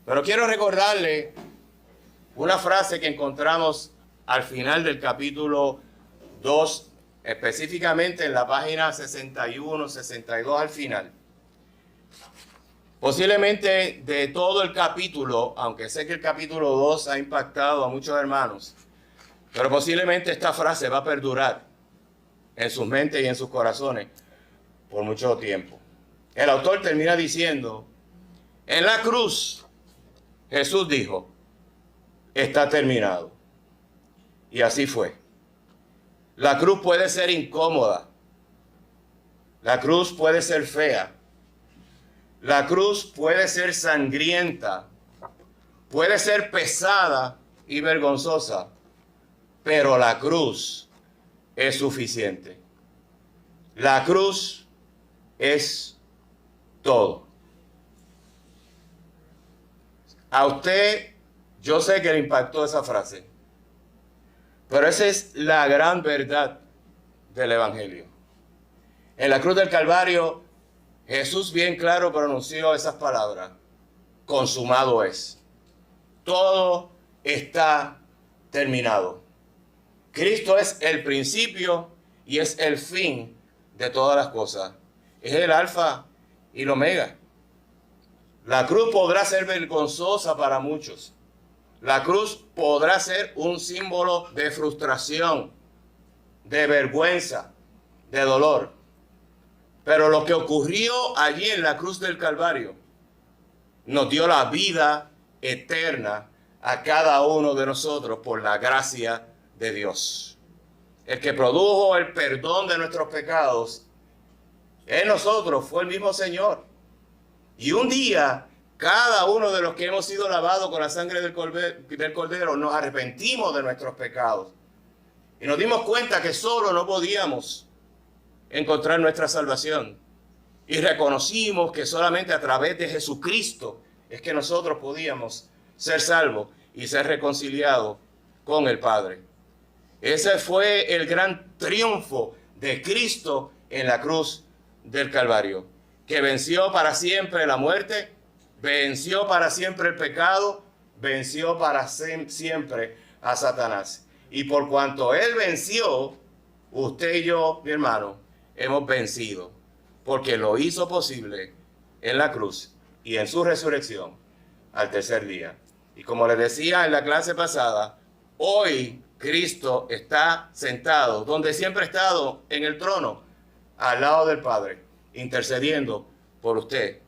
Pero quiero recordarle una frase que encontramos al final del capítulo 2, específicamente en la página 61, 62 al final. Posiblemente de todo el capítulo, aunque sé que el capítulo 2 ha impactado a muchos hermanos, pero posiblemente esta frase va a perdurar en sus mentes y en sus corazones por mucho tiempo. El autor termina diciendo, en la cruz Jesús dijo, está terminado. Y así fue. La cruz puede ser incómoda. La cruz puede ser fea. La cruz puede ser sangrienta. Puede ser pesada y vergonzosa. Pero la cruz es suficiente. La cruz es todo. A usted, yo sé que le impactó esa frase, pero esa es la gran verdad del Evangelio. En la cruz del Calvario, Jesús bien claro pronunció esas palabras. Consumado es. Todo está terminado. Cristo es el principio y es el fin de todas las cosas. Es el alfa y el omega. La cruz podrá ser vergonzosa para muchos. La cruz podrá ser un símbolo de frustración, de vergüenza, de dolor. Pero lo que ocurrió allí en la cruz del Calvario nos dio la vida eterna a cada uno de nosotros por la gracia de Dios. El que produjo el perdón de nuestros pecados en nosotros fue el mismo Señor. Y un día, cada uno de los que hemos sido lavados con la sangre del Cordero, nos arrepentimos de nuestros pecados. Y nos dimos cuenta que solo no podíamos encontrar nuestra salvación. Y reconocimos que solamente a través de Jesucristo es que nosotros podíamos ser salvos y ser reconciliados con el Padre. Ese fue el gran triunfo de Cristo en la cruz del Calvario, que venció para siempre la muerte, venció para siempre el pecado, venció para siempre a Satanás. Y por cuanto Él venció, usted y yo, mi hermano, hemos vencido, porque lo hizo posible en la cruz y en su resurrección al tercer día. Y como les decía en la clase pasada, hoy Cristo está sentado, donde siempre ha estado, en el trono, al lado del Padre, intercediendo por usted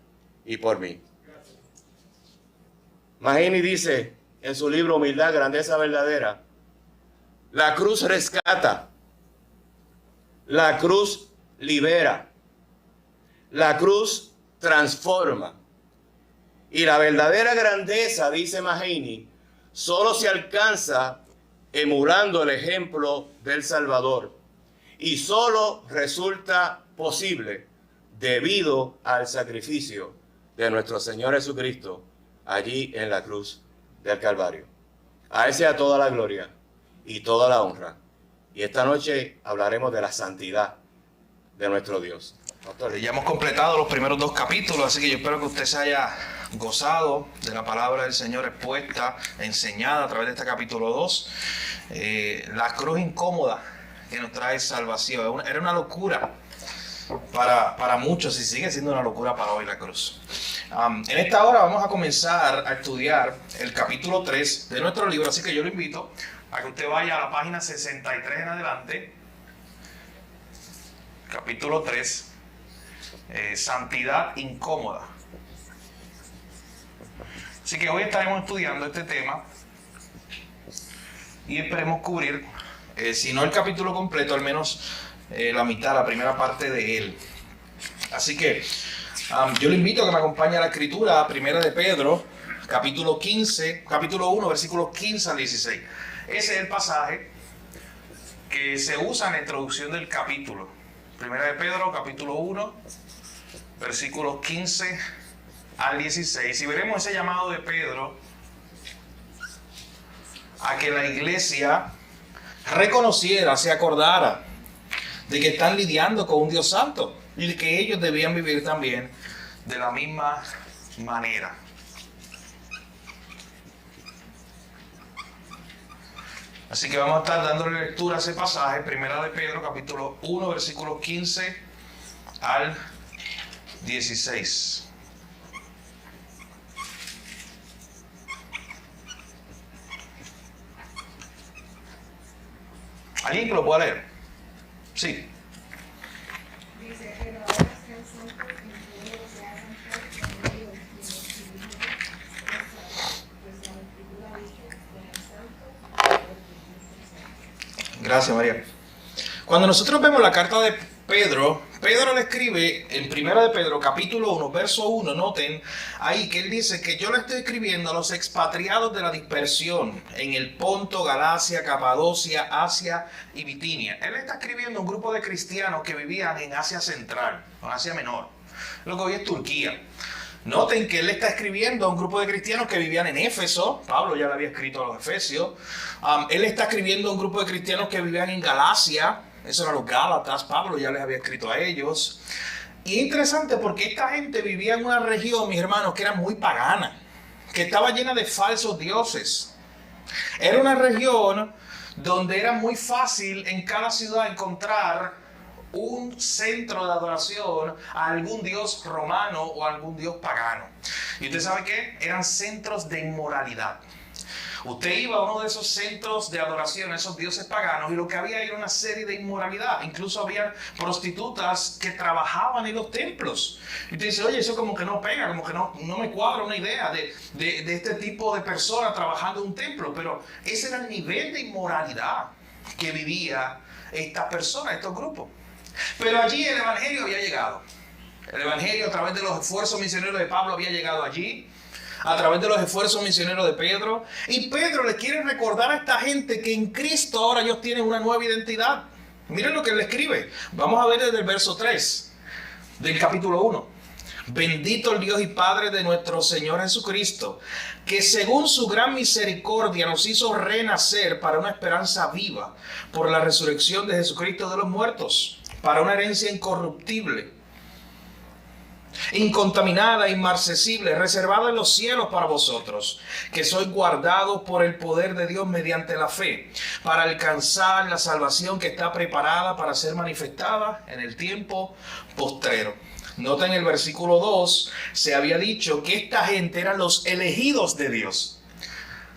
y por mí. Mahini dice en su libro Humildad, Grandeza Verdadera, la cruz rescata, la cruz libera, la cruz transforma. Y la verdadera grandeza, dice Mahini, solo se alcanza emulando el ejemplo del Salvador. Y solo resulta posible debido al sacrificio de nuestro Señor Jesucristo allí en la cruz del Calvario. A Él sea toda la gloria y toda la honra. Y esta noche hablaremos de la santidad de nuestro Dios. Doctor, ya hemos completado los primeros 2 capítulos, así que yo espero que usted se haya gozado de la palabra del Señor expuesta, enseñada a través de este capítulo 2. La cruz incómoda que nos trae salvación. Era una locura para muchos y sigue siendo una locura para hoy la cruz. En esta hora vamos a comenzar a estudiar el capítulo 3 de nuestro libro, así que yo lo invito a que usted vaya a la página 63 en adelante. Capítulo 3, Santidad incómoda. Así que hoy estaremos estudiando este tema y esperemos cubrir, si no el capítulo completo, al menos la mitad, la primera parte de él. Así que yo le invito a que me acompañe a la escritura, primera de Pedro, capítulo 1, versículos 15 al 16. Ese es el pasaje que se usa en la introducción del capítulo. Primera de Pedro, capítulo 1, versículos 15 al 16. Y veremos ese llamado de Pedro a que la iglesia reconociera, se acordara de que están lidiando con un Dios santo y que ellos debían vivir también de la misma manera. Así que vamos a estar dándole lectura a ese pasaje, Primera de Pedro, capítulo 1, versículos 15 al 16. ¿Alguien que lo pueda leer? Sí. Dice, pero ahora sean santos en todo lo que hagan por medio de quienes dirigen pues la Escritura dice, sean santos porque yo soy santo. Gracias, María. Cuando nosotros vemos la carta de Pedro, Pedro le escribe en Primera de Pedro, capítulo 1, verso 1, noten ahí que él dice que yo le estoy escribiendo a los expatriados de la dispersión en el Ponto, Galacia, Capadocia, Asia y Bitinia. Él está escribiendo a un grupo de cristianos que vivían en Asia Central, o Asia Menor, lo que hoy es Turquía. Noten que él está escribiendo a un grupo de cristianos que vivían en Éfeso. Pablo ya le había escrito a los Efesios. Él está escribiendo a un grupo de cristianos que vivían en Galacia. Eso eran los Gálatas. Pablo ya les había escrito a ellos. Y es interesante porque esta gente vivía en una región, mis hermanos, que era muy pagana, que estaba llena de falsos dioses. Era una región donde era muy fácil en cada ciudad encontrar un centro de adoración a algún dios romano o a algún dios pagano. ¿Y usted sabe qué? Eran centros de inmoralidad. Usted iba a uno de esos centros de adoración, a esos dioses paganos, y lo que había era una serie de inmoralidad. Incluso había prostitutas que trabajaban en los templos. Y usted dice, oye, eso como que no pega, como que no me cuadra una idea de este tipo de personas trabajando en un templo. Pero ese era el nivel de inmoralidad que vivía estas personas, estos grupos. Pero allí el Evangelio había llegado. El Evangelio a través de los esfuerzos misioneros de Pablo había llegado allí, a través de los esfuerzos misioneros de Pedro. Y Pedro le quiere recordar a esta gente que en Cristo ahora ellos tienen una nueva identidad. Miren lo que él le escribe. Vamos a ver desde el verso 3 del capítulo 1. Bendito el Dios y Padre de nuestro Señor Jesucristo, que según su gran misericordia nos hizo renacer para una esperanza viva por la resurrección de Jesucristo de los muertos, para una herencia incorruptible, incontaminada, inmarcesible, reservada en los cielos para vosotros, que sois guardados por el poder de Dios mediante la fe, para alcanzar la salvación que está preparada para ser manifestada en el tiempo postrero. Noten el versículo 2, se había dicho que esta gente eran los elegidos de Dios.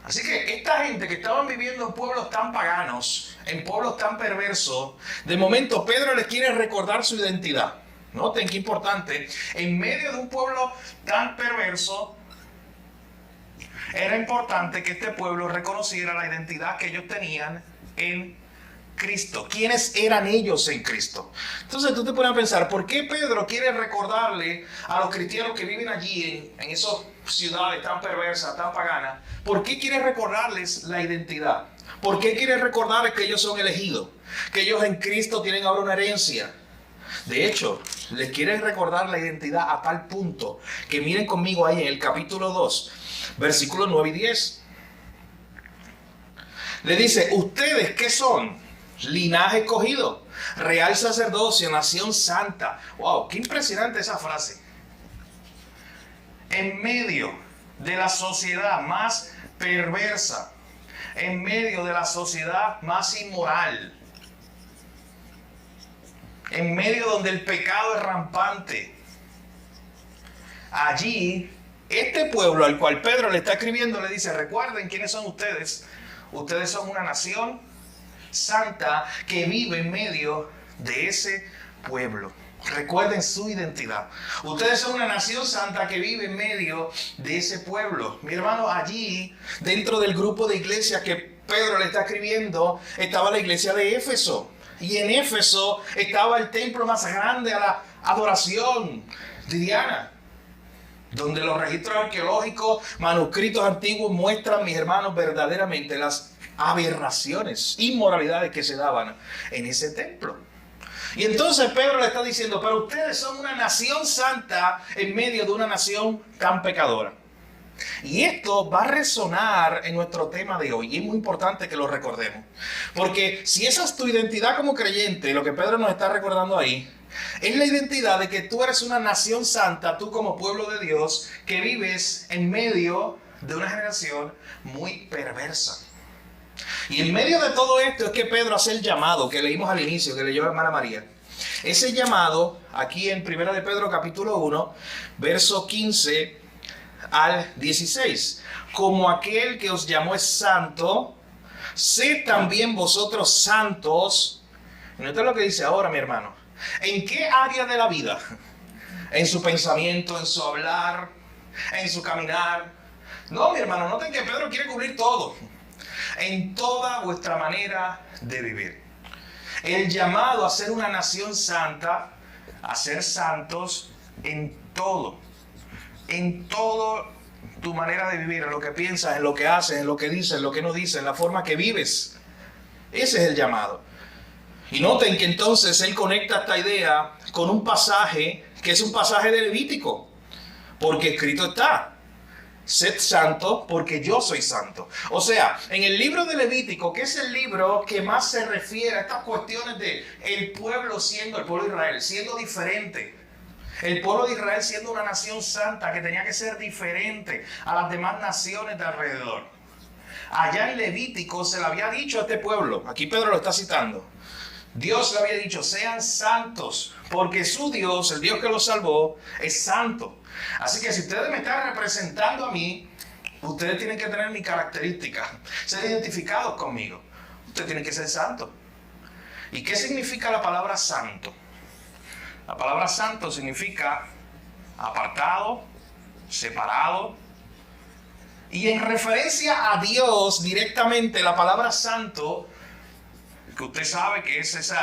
Así que esta gente que estaban viviendo en pueblos tan paganos, en pueblos tan perversos, de momento Pedro les quiere recordar su identidad. Noten qué importante, en medio de un pueblo tan perverso, era importante que este pueblo reconociera la identidad que ellos tenían en Cristo. ¿Quiénes eran ellos en Cristo? Entonces tú te pones a pensar, ¿por qué Pedro quiere recordarle a los cristianos que viven allí, en esas ciudades tan perversas, tan paganas? ¿Por qué quiere recordarles la identidad? ¿Por qué quiere recordarles que ellos son elegidos? Que ellos en Cristo tienen ahora una herencia. De hecho, les quiere recordar la identidad a tal punto que miren conmigo ahí en el capítulo 2, versículos 9 y 10. Le dice, ¿ustedes qué son? Linaje escogido, real sacerdocio, nación santa. Wow, qué impresionante esa frase. En medio de la sociedad más perversa, en medio de la sociedad más inmoral, en medio donde el pecado es rampante, allí este pueblo al cual Pedro le está escribiendo le dice, recuerden quiénes son ustedes. Ustedes son una nación santa que vive en medio de ese pueblo. Recuerden su identidad. Ustedes son una nación santa que vive en medio de ese pueblo. Mi hermano, allí, dentro del grupo de iglesias que Pedro le está escribiendo, estaba la iglesia de Éfeso. Y en Éfeso estaba el templo más grande a la adoración de Diana, donde los registros arqueológicos, manuscritos antiguos muestran, mis hermanos, verdaderamente las aberraciones, inmoralidades que se daban en ese templo. Y entonces Pedro le está diciendo, pero ustedes son una nación santa en medio de una nación tan pecadora. Y esto va a resonar en nuestro tema de hoy, y es muy importante que lo recordemos. Porque si esa es tu identidad como creyente, lo que Pedro nos está recordando ahí, es la identidad de que tú eres una nación santa, tú como pueblo de Dios, que vives en medio de una generación muy perversa. Y en medio de todo esto es que Pedro hace el llamado que leímos al inicio, que leyó la hermana María. Ese llamado, aquí en 1 de Pedro capítulo 1, verso 15 al 16. Como aquel que os llamó es santo, sed también vosotros santos. Nota lo que dice ahora, mi hermano. ¿En qué área de la vida? En su pensamiento, en su hablar, en su caminar. No, mi hermano, noten que Pedro quiere cubrir todo. En toda vuestra manera de vivir. El llamado a ser una nación santa, a ser santos en todo. En todo tu manera de vivir, en lo que piensas, en lo que haces, en lo que dices, en lo que no dices, en la forma que vives. Ese es el llamado. Y noten que entonces él conecta esta idea con un pasaje que es un pasaje de Levítico. Porque escrito está. Sed santo porque yo soy santo. O sea, en el libro de Levítico, que es el libro que más se refiere a estas cuestiones de el pueblo siendo, el pueblo de Israel, siendo diferente. El pueblo de Israel siendo una nación santa que tenía que ser diferente a las demás naciones de alrededor. Allá en Levítico se le había dicho a este pueblo, aquí Pedro lo está citando, Dios le había dicho, sean santos, porque su Dios, el Dios que los salvó, es santo. Así que si ustedes me están representando a mí, ustedes tienen que tener mi característica, ser identificados conmigo. Ustedes tienen que ser santos. ¿Y qué significa la palabra santo? La palabra santo significa apartado, separado. Y en referencia a Dios directamente, la palabra santo, que usted sabe que es ese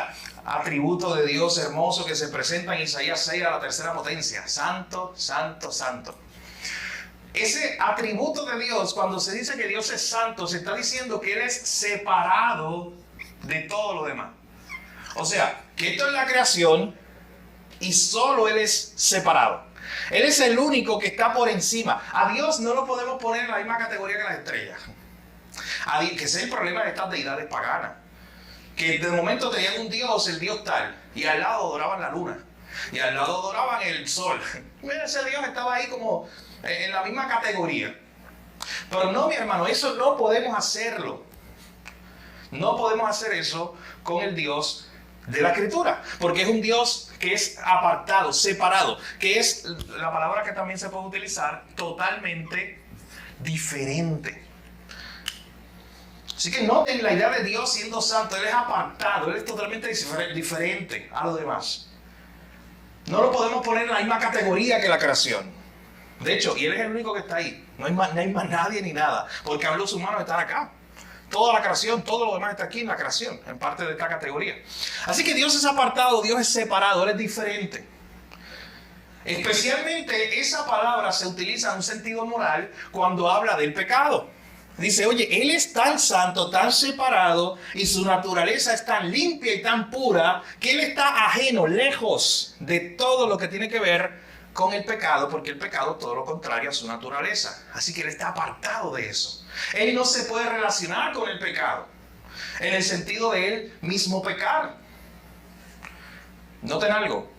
atributo de Dios hermoso que se presenta en Isaías 6 a la tercera potencia. Santo, santo, santo. Ese atributo de Dios, cuando se dice que Dios es santo, se está diciendo que Él es separado de todo lo demás. O sea, que esto es la creación y solo Él es separado. Él es el único que está por encima. A Dios no lo podemos poner en la misma categoría que las estrellas. Que ese es el problema de estas deidades paganas. Que de momento tenían un dios, el dios tal, y al lado adoraban la luna, y al lado adoraban el sol. Ese dios estaba ahí como en la misma categoría. Pero no, mi hermano, eso no podemos hacerlo. No podemos hacer eso con el Dios de la Escritura, porque es un Dios que es apartado, separado, que es la palabra que también se puede utilizar, totalmente diferente. Así que noten la idea de Dios siendo santo. Él es apartado, Él es totalmente diferente a los demás. No lo podemos poner en la misma categoría que la creación. De hecho, y Él es el único que está ahí. No hay más nadie ni nada, porque los humanos están acá. Toda la creación, todo lo demás está aquí en la creación, en parte de esta categoría. Así que Dios es apartado, Dios es separado, Él es diferente. Especialmente esa palabra se utiliza en un sentido moral cuando habla del pecado. Dice, oye, Él es tan santo, tan separado, y su naturaleza es tan limpia y tan pura, que Él está ajeno, lejos de todo lo que tiene que ver con el pecado, porque el pecado es todo lo contrario a su naturaleza. Así que Él está apartado de eso. Él no se puede relacionar con el pecado, en el sentido de Él mismo pecar. Noten algo.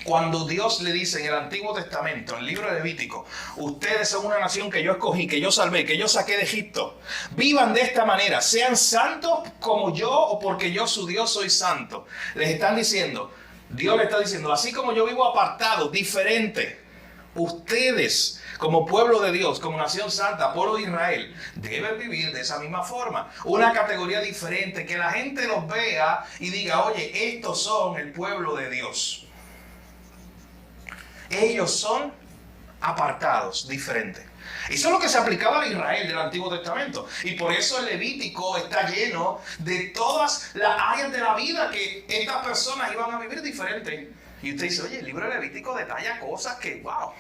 Cuando Dios le dice en el Antiguo Testamento, en el libro de Levítico, ustedes son una nación que yo escogí, que yo salvé, que yo saqué de Egipto, vivan de esta manera, sean santos como yo o porque yo su Dios soy santo. Les están diciendo, Dios le está diciendo, así como yo vivo apartado, diferente, ustedes como pueblo de Dios, como nación santa, pueblo de Israel, deben vivir de esa misma forma. Una categoría diferente, que la gente los vea y diga, oye, estos son el pueblo de Dios. Ellos son apartados, diferentes. Eso es lo que se aplicaba a Israel del Antiguo Testamento. Y por eso el Levítico está lleno de todas las áreas de la vida que estas personas iban a vivir diferente. Y usted dice, oye, el libro de Levítico detalla cosas que, wow.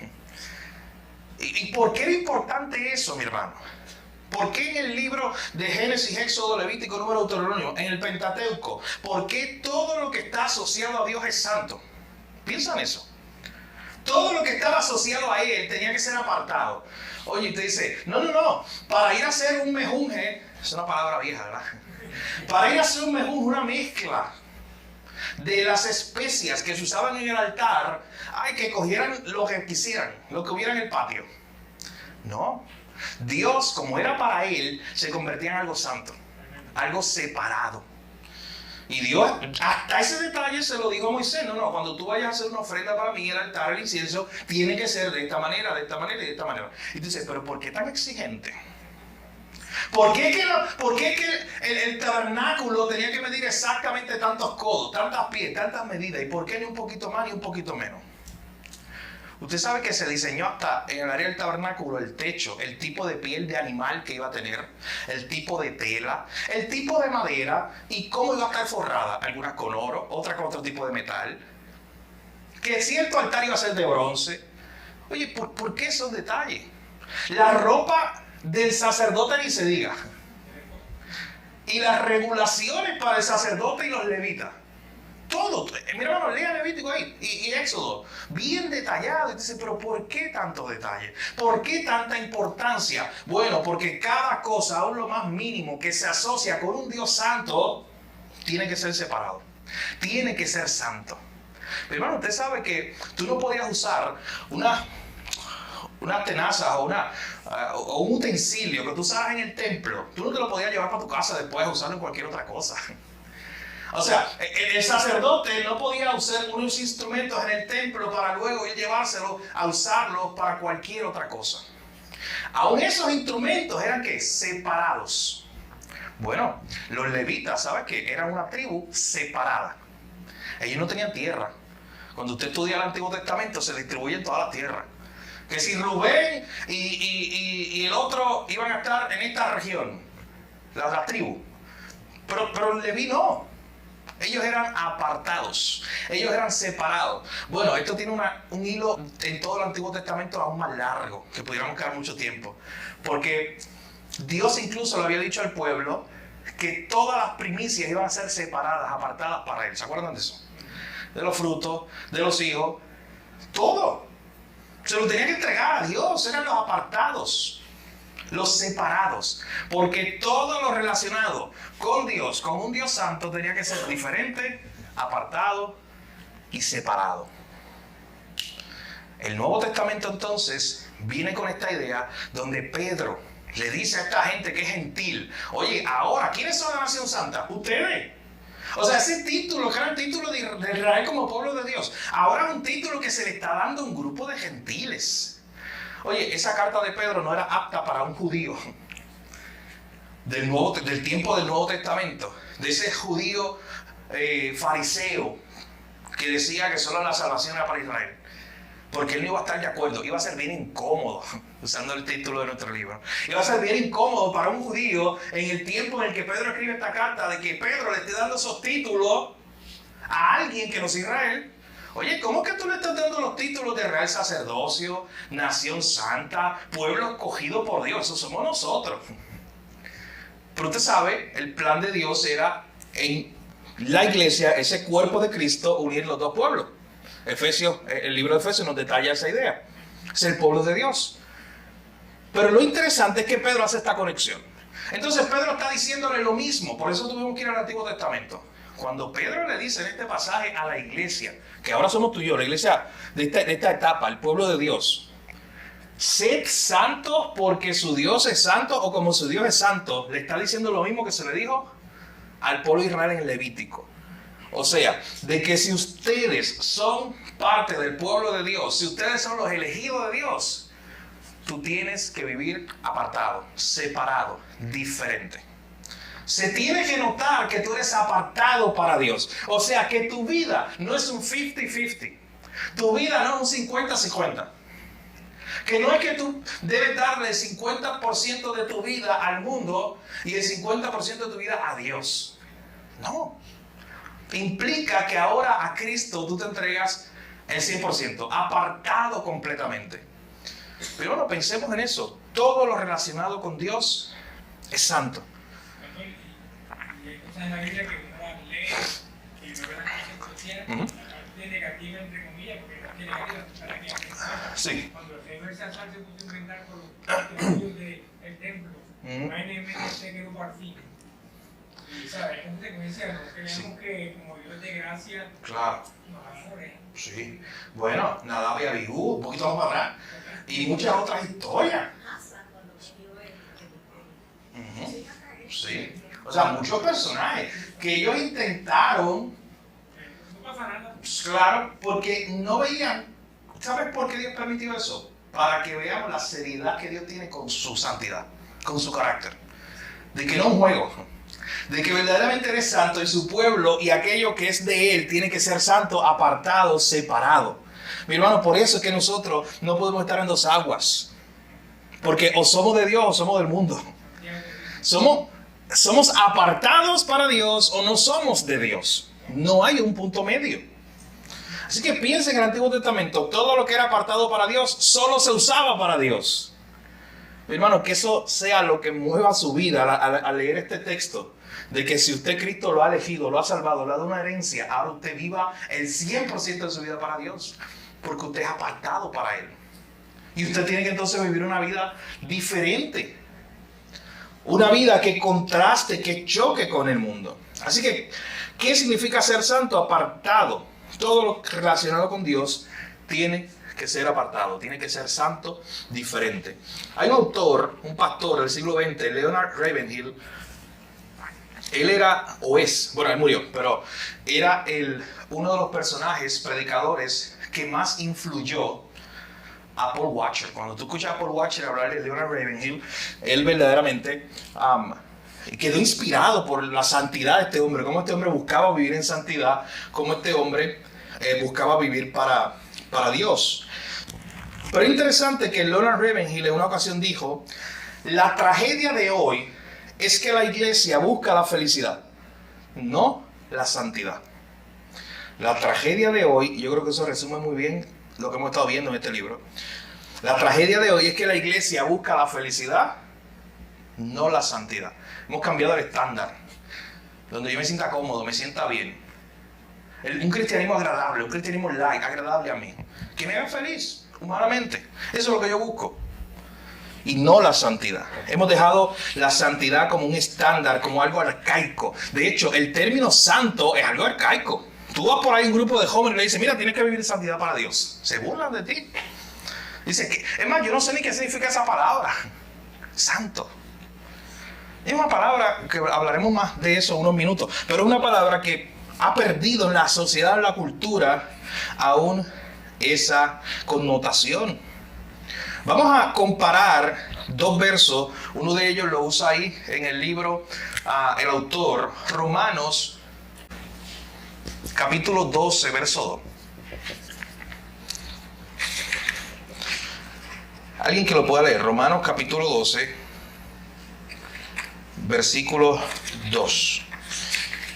¿Y por qué era importante eso, mi hermano? ¿Por qué en el libro de Génesis, Éxodo, Levítico, Número, Deuteronomio, en el Pentateuco, por qué todo lo que está asociado a Dios es santo? Piensa en eso. Todo lo que estaba asociado a Él tenía que ser apartado. Oye, usted dice, no, para ir a hacer un mejunje, es una palabra vieja, ¿verdad? Para ir a hacer un mejunje, una mezcla de las especias que se usaban en el altar, que cogieran lo que quisieran, lo que hubiera en el patio. No, Dios, como era para Él, se convertía en algo santo. algo separado. Y Dios, hasta ese detalle se lo dijo a Moisés. No, cuando tú vayas a hacer una ofrenda para mí, el altar, el incienso, tiene que ser de esta manera, de esta manera y de esta manera. Y tú dices, pero ¿por qué tan exigente? ¿Por qué que el tabernáculo tenía que medir exactamente tantos codos, tantas pies, tantas medidas? ¿Y por qué ni un poquito más ni un poquito menos? Usted sabe que se diseñó hasta en el área del tabernáculo el techo, el tipo de piel de animal que iba a tener, el tipo de tela, el tipo de madera y cómo iba a estar forrada. Algunas con oro, otras con otro tipo de metal. Que cierto altar iba a ser de bronce. Oye, ¿por qué esos detalles? La ropa del sacerdote ni se diga. Y las regulaciones para el sacerdote y los levitas. Todo. Mira, hermano, lea Levítico ahí y Éxodo. Bien detallado. Y dice, pero ¿por qué tanto detalle? ¿Por qué tanta importancia? Bueno, porque cada cosa, aún lo más mínimo que se asocia con un Dios santo, tiene que ser separado. Tiene que ser santo. Pero hermano, usted sabe que tú no podías usar una tenaza o un utensilio que tú usabas en el templo. Tú no te lo podías llevar para tu casa después de usarlo en cualquier otra cosa. O sea, el sacerdote no podía usar unos instrumentos en el templo para luego llevárselos a usarlos para cualquier otra cosa. Aún esos instrumentos eran ¿qué? Separados. Bueno, los levitas, ¿sabes qué? Eran una tribu separada. Ellos no tenían tierra. Cuando usted estudia el Antiguo Testamento se distribuye en toda la tierra. Que si Rubén y el otro iban a estar en esta región, la tribu. Pero Leví no. Ellos eran apartados, ellos eran separados. Bueno, esto tiene un hilo en todo el Antiguo Testamento aún más largo, que pudiéramos quedar mucho tiempo. Porque Dios incluso le había dicho al pueblo que todas las primicias iban a ser separadas, apartadas para él. ¿Se acuerdan de eso? De los frutos, de los hijos, todo. Se lo tenía que entregar a Dios, eran los apartados. Los separados, porque todo lo relacionado con Dios, con un Dios santo, tenía que ser diferente, apartado y separado. El Nuevo Testamento entonces viene con esta idea donde Pedro le dice a esta gente que es gentil, oye, ahora, ¿quiénes son la nación santa? Ustedes. O sea, ese título, que era el título de Israel como pueblo de Dios, ahora es un título que se le está dando a un grupo de gentiles. Oye, esa carta de Pedro no era apta para un judío del tiempo del Nuevo Testamento, de ese judío fariseo que decía que solo la salvación era para Israel, porque él no iba a estar de acuerdo, iba a ser bien incómodo, usando el título de nuestro libro, iba a ser bien incómodo para un judío en el tiempo en el que Pedro escribe esta carta, de que Pedro le esté dando esos títulos a alguien que no es Israel. Oye, ¿cómo que tú le estás dando los títulos de real sacerdocio, nación santa, pueblo escogido por Dios? Eso somos nosotros. Pero usted sabe, el plan de Dios era en la iglesia, ese cuerpo de Cristo, unir los dos pueblos. El libro de Efesios nos detalla esa idea. Es el pueblo de Dios. Pero lo interesante es que Pedro hace esta conexión. Entonces Pedro está diciéndole lo mismo. Por eso tuvimos que ir al Antiguo Testamento. Cuando Pedro le dice en este pasaje a la iglesia, que ahora somos tú y yo, la iglesia de esta etapa, el pueblo de Dios, sed santos porque su Dios es santo, o como su Dios es santo, le está diciendo lo mismo que se le dijo al pueblo de Israel en el Levítico. O sea, de que si ustedes son parte del pueblo de Dios, si ustedes son los elegidos de Dios, tú tienes que vivir apartado, separado, diferente. Se tiene que notar que tú eres apartado para Dios. O sea, que tu vida no es un 50-50. Tu vida no es un 50-50. Que no es que tú debes darle el 50% de tu vida al mundo y el 50% de tu vida a Dios. No. Implica que ahora a Cristo tú te entregas el 100%, apartado completamente. Pero bueno, pensemos en eso. Todo lo relacionado con Dios es santo. En la Biblia que uno lee y no ve las cosas que tiene, la parte negativa entre comillas, porque la parte negativa es para que sí. Cuando el rey Belsasar se puso a inventar con los testigos del templo, imagínense se quedó parcido. Y sabes, es consecuencia, no creemos que como Dios de gracia, claro. nos amore. Sí. Bueno, Nadab y Abiú, un poquito más para atrás, y muchas otras historias. Sí. O sea, muchos personajes que ellos intentaron, No pasa nada. pues, claro, porque no veían. ¿Sabes por qué Dios permitió eso? Para que veamos la seriedad que Dios tiene con su santidad, con su carácter. De que no es un juego. De que verdaderamente eres santo y su pueblo y aquello que es de Él tiene que ser santo, apartado, separado. Mi hermano, por eso es que nosotros no podemos estar en dos aguas. Porque o somos de Dios o somos del mundo. Somos apartados para Dios o no somos de Dios. No hay un punto medio. Así que piensa en el Antiguo Testamento, todo lo que era apartado para Dios solo se usaba para Dios. Mi hermano, que eso sea lo que mueva su vida al leer este texto. De que si usted Cristo lo ha elegido, lo ha salvado, le ha dado una herencia, ahora usted viva el 100% de su vida para Dios. Porque usted es apartado para Él. Y usted tiene que entonces vivir una vida diferente. Una vida que contraste, que choque con el mundo. Así que, ¿qué significa ser santo? Apartado. Todo lo relacionado con Dios tiene que ser apartado, tiene que ser santo, diferente. Hay un autor, un pastor del siglo XX, Leonard Ravenhill. Él era, o es, bueno, él murió, pero era uno de los personajes, predicadores, que más influyó a Paul Washer. Cuando tú escuchas a Paul Washer hablar de Leonard Ravenhill, él verdaderamente quedó inspirado por la santidad de este hombre, cómo este hombre buscaba vivir en santidad, cómo este hombre buscaba vivir para Dios. Pero es interesante que Leonard Ravenhill en una ocasión dijo, la tragedia de hoy es que la iglesia busca la felicidad, no la santidad. La tragedia de hoy, yo creo que eso resume muy bien lo que hemos estado viendo en este libro. La tragedia de hoy es que la iglesia busca la felicidad, no la santidad. Hemos cambiado el estándar, donde yo me sienta cómodo, me sienta bien. Un cristianismo agradable, un cristianismo light, agradable a mí. Que me haga feliz, humanamente. Eso es lo que yo busco. Y no la santidad. Hemos dejado la santidad como un estándar, como algo arcaico. De hecho, el término santo es algo arcaico. Tú vas por ahí un grupo de jóvenes y le dices, mira, tienes que vivir en santidad para Dios. Se burlan de ti. Dice que, es más, yo no sé ni qué significa esa palabra. Santo. Es una palabra que hablaremos más de eso en unos minutos. Pero es una palabra que ha perdido en la sociedad, en la cultura, aún esa connotación. Vamos a comparar dos versos. Uno de ellos lo usa ahí en el libro, el autor, Romanos, capítulo 12, verso 2. Alguien que lo pueda leer. Romanos, capítulo 12, versículo 2.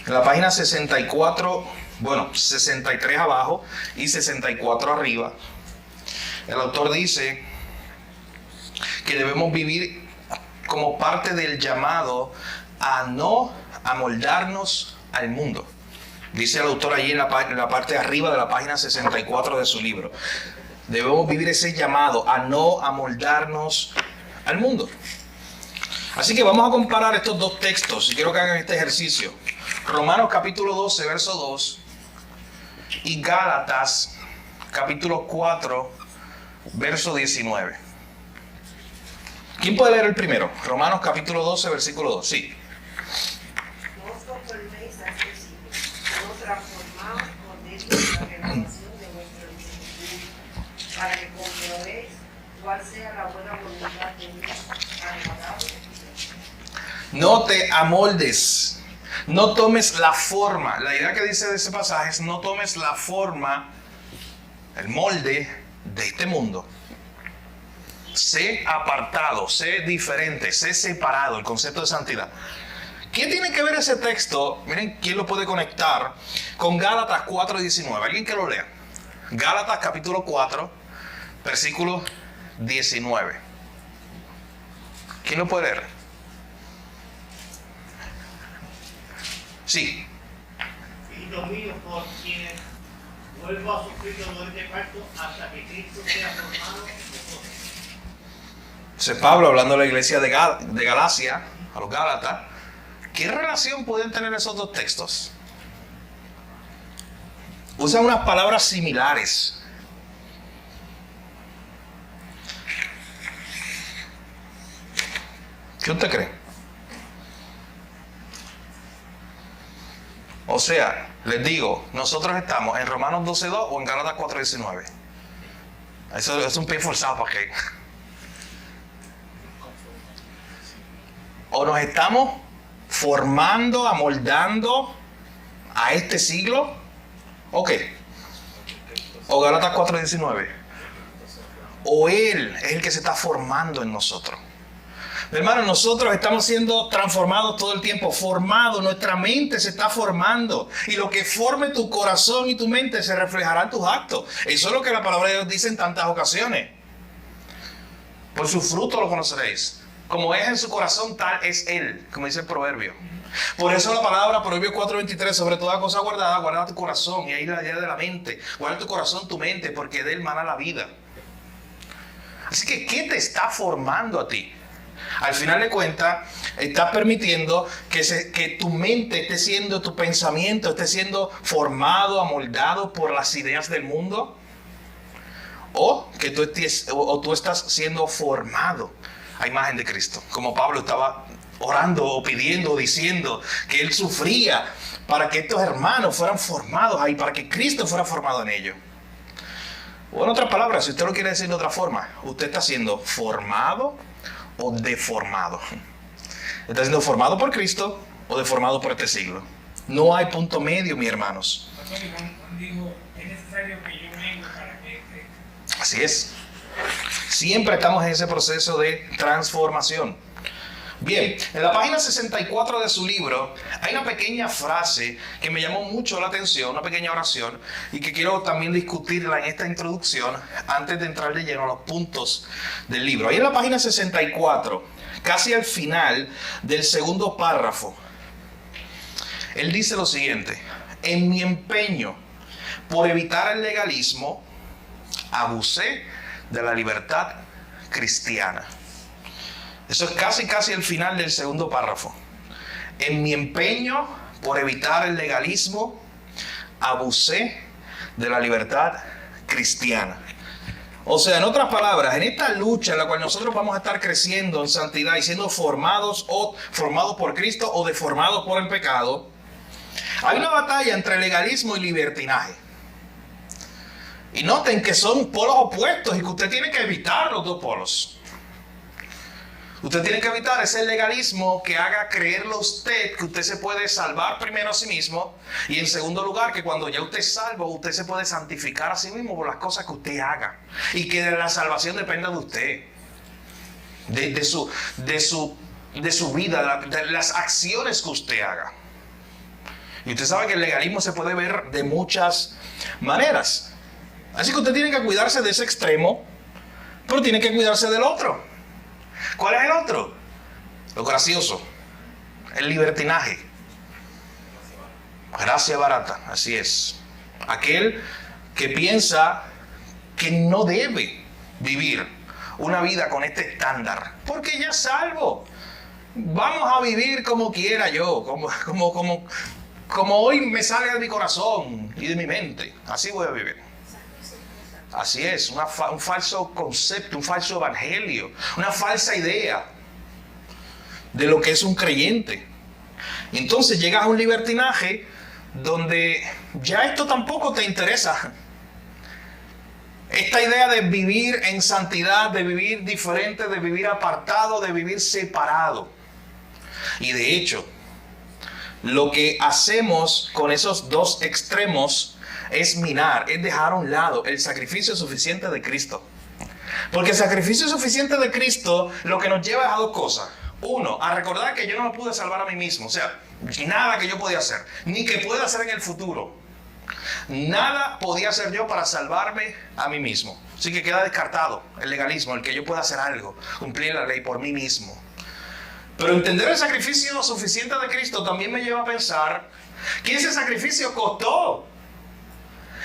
En la página 64, bueno, 63 abajo y 64 arriba, el autor dice que debemos vivir como parte del llamado a no amoldarnos al mundo. Dice el autor allí en la parte de arriba de la página 64 de su libro. Debemos vivir ese llamado a no amoldarnos al mundo. Así que vamos a comparar estos dos textos y quiero que hagan este ejercicio. Romanos capítulo 12, verso 2 y Gálatas capítulo 4, verso 19. ¿Quién puede leer el primero? Romanos capítulo 12, versículo 2. Sí. No os conforméis a este siglo, sino transformaos por medio de la renovación de vuestro entendimiento, para que comprobéis cuál sea la buena voluntad de Dios, agradable y perfecta. No te amoldes. No tomes la forma. La idea que dice de ese pasaje es no tomes la forma, el molde de este mundo. Sé apartado, sé diferente, sé separado, el concepto de santidad. ¿Qué tiene que ver ese texto? Miren, ¿quién lo puede conectar con Gálatas 4:19? ¿Alguien que lo lea? Gálatas capítulo 4, versículo 19. ¿Quién lo puede leer? Sí. Hijitos míos, por quienes vuelvo a sufrir dolores de parto hasta que Cristo sea formado en vosotros. Ese es Pablo hablando de la iglesia de Galacia, a los Gálatas. ¿Qué relación pueden tener esos dos textos? Usan unas palabras similares. ¿Qué usted cree? O sea, les digo, nosotros estamos en Romanos 12:2 o en Gálatas 4:19. Eso es un pie forzado para que... O nos estamos formando, amoldando a este siglo. ¿O qué? O Gálatas 4:19. O Él es el que se está formando en nosotros. Hermano, nosotros estamos siendo transformados todo el tiempo, formados, nuestra mente se está formando. Y lo que forme tu corazón y tu mente se reflejará en tus actos. Eso es lo que la palabra de Dios dice en tantas ocasiones. Por su fruto lo conoceréis. Como es en su corazón, tal es Él, como dice el proverbio. Por eso la palabra, Proverbios 4:23, sobre toda cosa guardada, guarda tu corazón. Y ahí la idea de la mente. Guarda tu corazón, tu mente, porque de él mana la vida. Así que, ¿qué te está formando a ti? Al final de cuentas, estás permitiendo que tu mente esté siendo, tu pensamiento esté siendo formado, amoldado por las ideas del mundo. O que tú estás siendo formado a imagen de Cristo. Como Pablo estaba orando o pidiendo o diciendo que él sufría para que estos hermanos fueran formados ahí, para que Cristo fuera formado en ellos. O en otras palabras, si usted lo quiere decir de otra forma, usted está siendo formado o deformado. ¿Está siendo formado por Cristo o deformado por este siglo? No hay punto medio, mis hermanos. Juan dijo, es necesario que yo venga para que esté. Así es. Siempre estamos en ese proceso de transformación. Bien, en la página 64 de su libro hay una pequeña frase que me llamó mucho la atención, una pequeña oración, y que quiero también discutirla en esta introducción antes de entrar de lleno a los puntos del libro. Ahí en la página 64, casi al final del segundo párrafo, él dice lo siguiente: en mi empeño por evitar el legalismo, abusé de la libertad cristiana. Eso es casi el final del segundo párrafo. En mi empeño por evitar el legalismo, abusé de la libertad cristiana. O sea, en otras palabras, en esta lucha en la cual nosotros vamos a estar creciendo en santidad y siendo formados por Cristo o deformados por el pecado, hay una batalla entre legalismo y libertinaje. Y noten que son polos opuestos y que usted tiene que evitar los dos polos. Usted tiene que evitar ese legalismo que haga creerlo a usted que usted se puede salvar primero a sí mismo, y en segundo lugar que cuando ya usted es salvo, usted se puede santificar a sí mismo por las cosas que usted haga y que la salvación dependa de usted, de su vida, de las acciones que usted haga. Y usted sabe que el legalismo se puede ver de muchas maneras. Así que usted tiene que cuidarse de ese extremo, pero tiene que cuidarse del otro. ¿Cuál es el otro? Lo gracioso, el libertinaje. Gracia barata, así es. Aquel que piensa que no debe vivir una vida con este estándar, porque ya es salvo. Vamos a vivir como quiera yo, como hoy me sale de mi corazón y de mi mente. Así voy a vivir. Así es, un falso concepto, un falso evangelio, una falsa idea de lo que es un creyente. Y entonces llegas a un libertinaje donde ya esto tampoco te interesa. Esta idea de vivir en santidad, de vivir diferente, de vivir apartado, de vivir separado. Y de hecho, lo que hacemos con esos dos extremos es minar, es dejar a un lado el sacrificio suficiente de Cristo. Porque el sacrificio suficiente de Cristo lo que nos lleva es a dos cosas. Uno, a recordar que yo no me pude salvar a mí mismo. O sea, nada que yo podía hacer, ni que pueda hacer en el futuro. Nada podía hacer yo para salvarme a mí mismo. Así que queda descartado el legalismo, el que yo pueda hacer algo, cumplir la ley por mí mismo. Pero entender el sacrificio suficiente de Cristo también me lleva a pensar que ese sacrificio costó.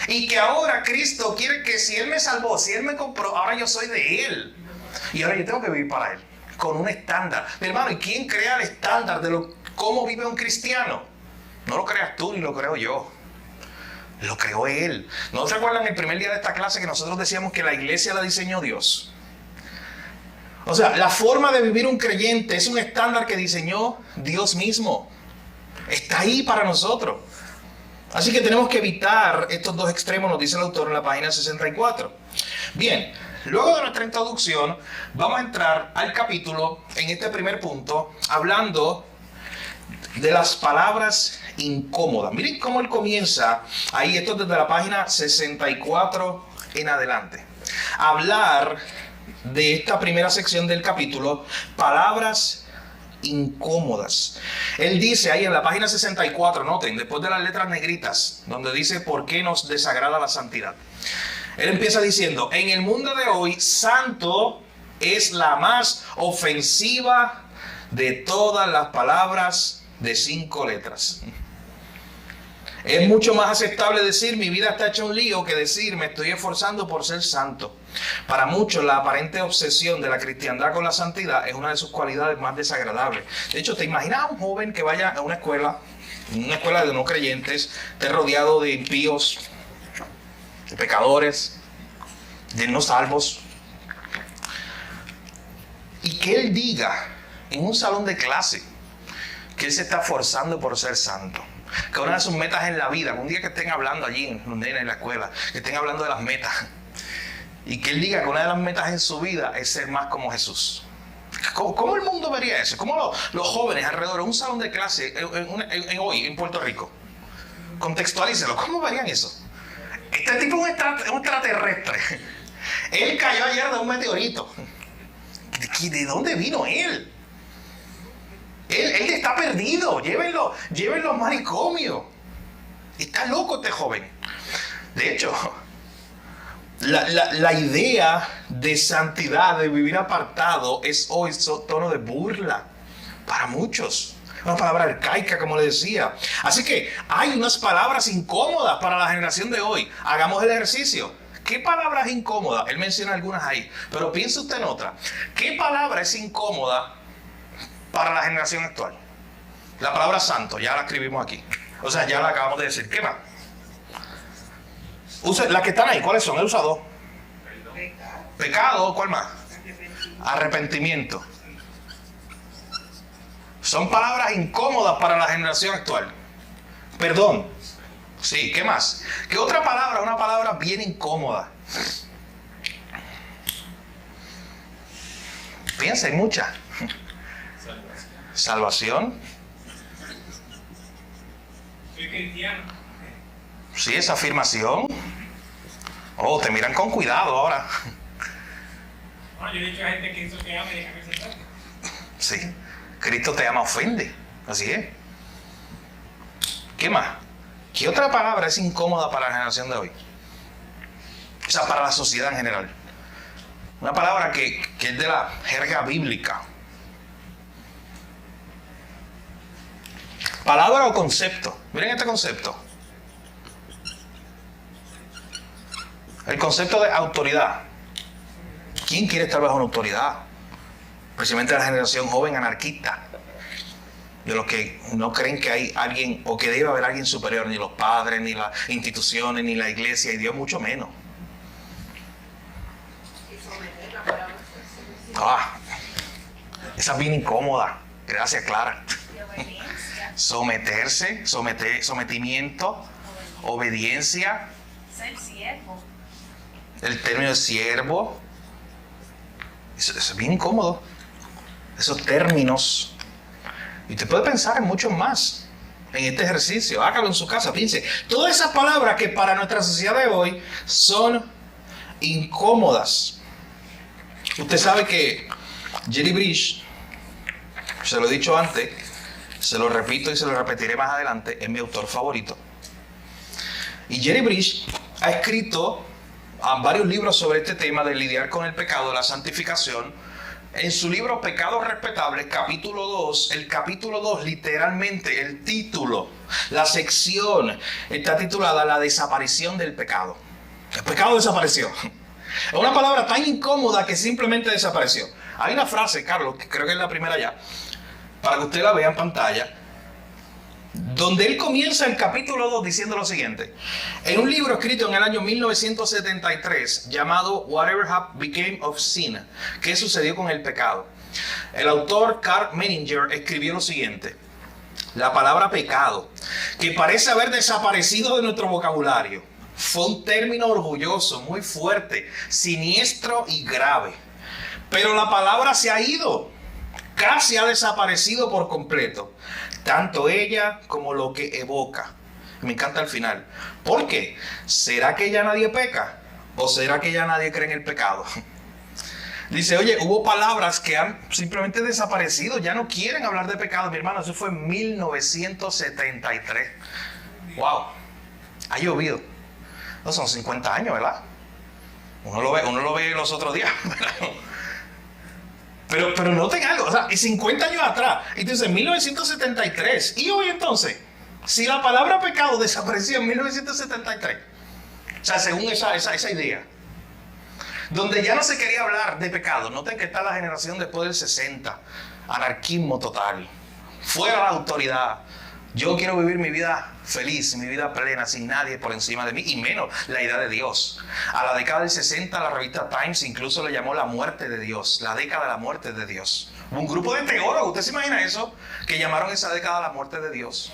Y que ahora Cristo quiere que si Él me salvó, si Él me compró, ahora yo soy de Él. Y ahora yo tengo que vivir para Él, con un estándar. Mi hermano, ¿y quién crea el estándar de cómo vive un cristiano? No lo creas tú ni lo creo yo. Lo creó Él. ¿No se acuerdan el primer día de esta clase que nosotros decíamos que la iglesia la diseñó Dios? O sea, la forma de vivir un creyente es un estándar que diseñó Dios mismo. Está ahí para nosotros. Así que tenemos que evitar estos dos extremos, nos dice el autor en la página 64. Bien, luego de nuestra introducción, vamos a entrar al capítulo en este primer punto, hablando de las palabras incómodas. Miren cómo él comienza ahí, esto desde la página 64 en adelante. Hablar de esta primera sección del capítulo, palabras incómodas. Él dice ahí en la página 64, noten, después de las letras negritas, donde dice por qué nos desagrada la santidad. Él empieza diciendo, en el mundo de hoy, santo es la más ofensiva de todas las palabras de 5 letras. Es mucho más aceptable decir mi vida está hecha un lío que decir me estoy esforzando por ser santo. Para muchos la aparente obsesión de la cristiandad con la santidad es una de sus cualidades más desagradables. De hecho, ¿te imaginas a un joven que vaya a una escuela de no creyentes, esté rodeado de impíos, de pecadores, de no salvos, y que él diga en un salón de clase que él se está esforzando por ser santo? Que una de sus metas en la vida, un día que estén hablando allí en la escuela, que estén hablando de las metas, y que él diga que una de las metas en su vida es ser más como Jesús. ¿Cómo el mundo vería eso? ¿Cómo los jóvenes alrededor de un salón de clase hoy en Puerto Rico? Contextualícelo, ¿cómo verían eso? Este tipo es un extraterrestre. Él cayó ayer de un meteorito. ¿De dónde vino él? Él está perdido. Llévenlo a un manicomio. Está loco este joven. De hecho, la idea de santidad, de vivir apartado, es hoy tono de burla para muchos. Una palabra arcaica, como le decía. Así que hay unas palabras incómodas para la generación de hoy. Hagamos el ejercicio. ¿Qué palabra es incómoda? Él menciona algunas ahí, pero piense usted en otra. ¿Qué palabra es incómoda para la generación actual? La palabra santo, ya la escribimos aquí. O sea, ya la acabamos de decir. ¿Qué más? Las que están ahí, ¿cuáles son? He usado. Pecado, ¿cuál más? Arrepentimiento. Son palabras incómodas para la generación actual. Perdón. Sí, ¿qué más? ¿Qué otra palabra? Una palabra bien incómoda. Piensa, hay muchas. Salvación. Soy cristiano. Sí, esa afirmación. Oh, te miran con cuidado ahora. No, yo he dicho a gente que eso te ama y deja que se trate. Sí, Cristo te ama, ofende. Así es. ¿Qué más? ¿Qué otra palabra es incómoda para la generación de hoy? O sea, para la sociedad en general. Una palabra que es de la jerga bíblica. Palabra o concepto. Miren este concepto. El concepto de autoridad. ¿Quién quiere estar bajo una autoridad? Precisamente la generación joven anarquista. De los que no creen que hay alguien o que debe haber alguien superior, ni los padres, ni las instituciones, ni la iglesia, y Dios mucho menos. Esa es bien incómoda. Gracias, Clara. Someterse, sometimiento, obediencia. Ser siervo. El término de siervo. Eso es bien incómodo. Esos términos. Y usted puede pensar en muchos más en este ejercicio. Hágalo en su casa, piense. Todas esas palabras que para nuestra sociedad de hoy son incómodas. Usted sabe que Jerry Bridge, se lo he dicho antes, se lo repito y se lo repetiré más adelante, es mi autor favorito. Y Jerry Bridge ha escrito varios libros sobre este tema de lidiar con el pecado, la santificación. En su libro Pecados Respetables, capítulo 2, el capítulo 2, literalmente, el título, la sección, está titulada La desaparición del pecado. El pecado desapareció. Es una palabra tan incómoda que simplemente desapareció. Hay una frase, Carlos, que creo que es la primera ya, para que usted la vea en pantalla, donde él comienza el capítulo 2 diciendo lo siguiente. En un libro escrito en el año 1973 llamado Whatever Became of Sin, ¿qué sucedió con el pecado?, el autor Karl Menninger escribió lo siguiente: la palabra pecado, que parece haber desaparecido de nuestro vocabulario, fue un término orgulloso, muy fuerte, siniestro y grave. Pero la palabra se ha ido, casi ha desaparecido por completo, tanto ella como lo que evoca. Me encanta el final. ¿Por qué? ¿Será que ya nadie peca? ¿O será que ya nadie cree en el pecado? Dice, oye, hubo palabras que han simplemente desaparecido, ya no quieren hablar de pecado. Mi hermano, eso fue en 1973. ¡Wow! Ha llovido. No son 50 años, ¿verdad? Uno lo ve los otros días. Pero noten algo, o sea, 50 años atrás. Entonces, en 1973. ¿Y hoy entonces? Si la palabra pecado desapareció en 1973. O sea, según esa idea. Donde ya no se quería hablar de pecado. Noten que está la generación después del 60. Anarquismo total. Fuera la autoridad. Yo quiero vivir mi vida feliz, mi vida plena, sin nadie por encima de mí, y menos la idea de Dios. A la década del 60, la revista Times incluso le llamó la muerte de Dios, la década de la muerte de Dios. Hubo un grupo de teólogos, ¿usted se imagina eso? Que llamaron esa década la muerte de Dios.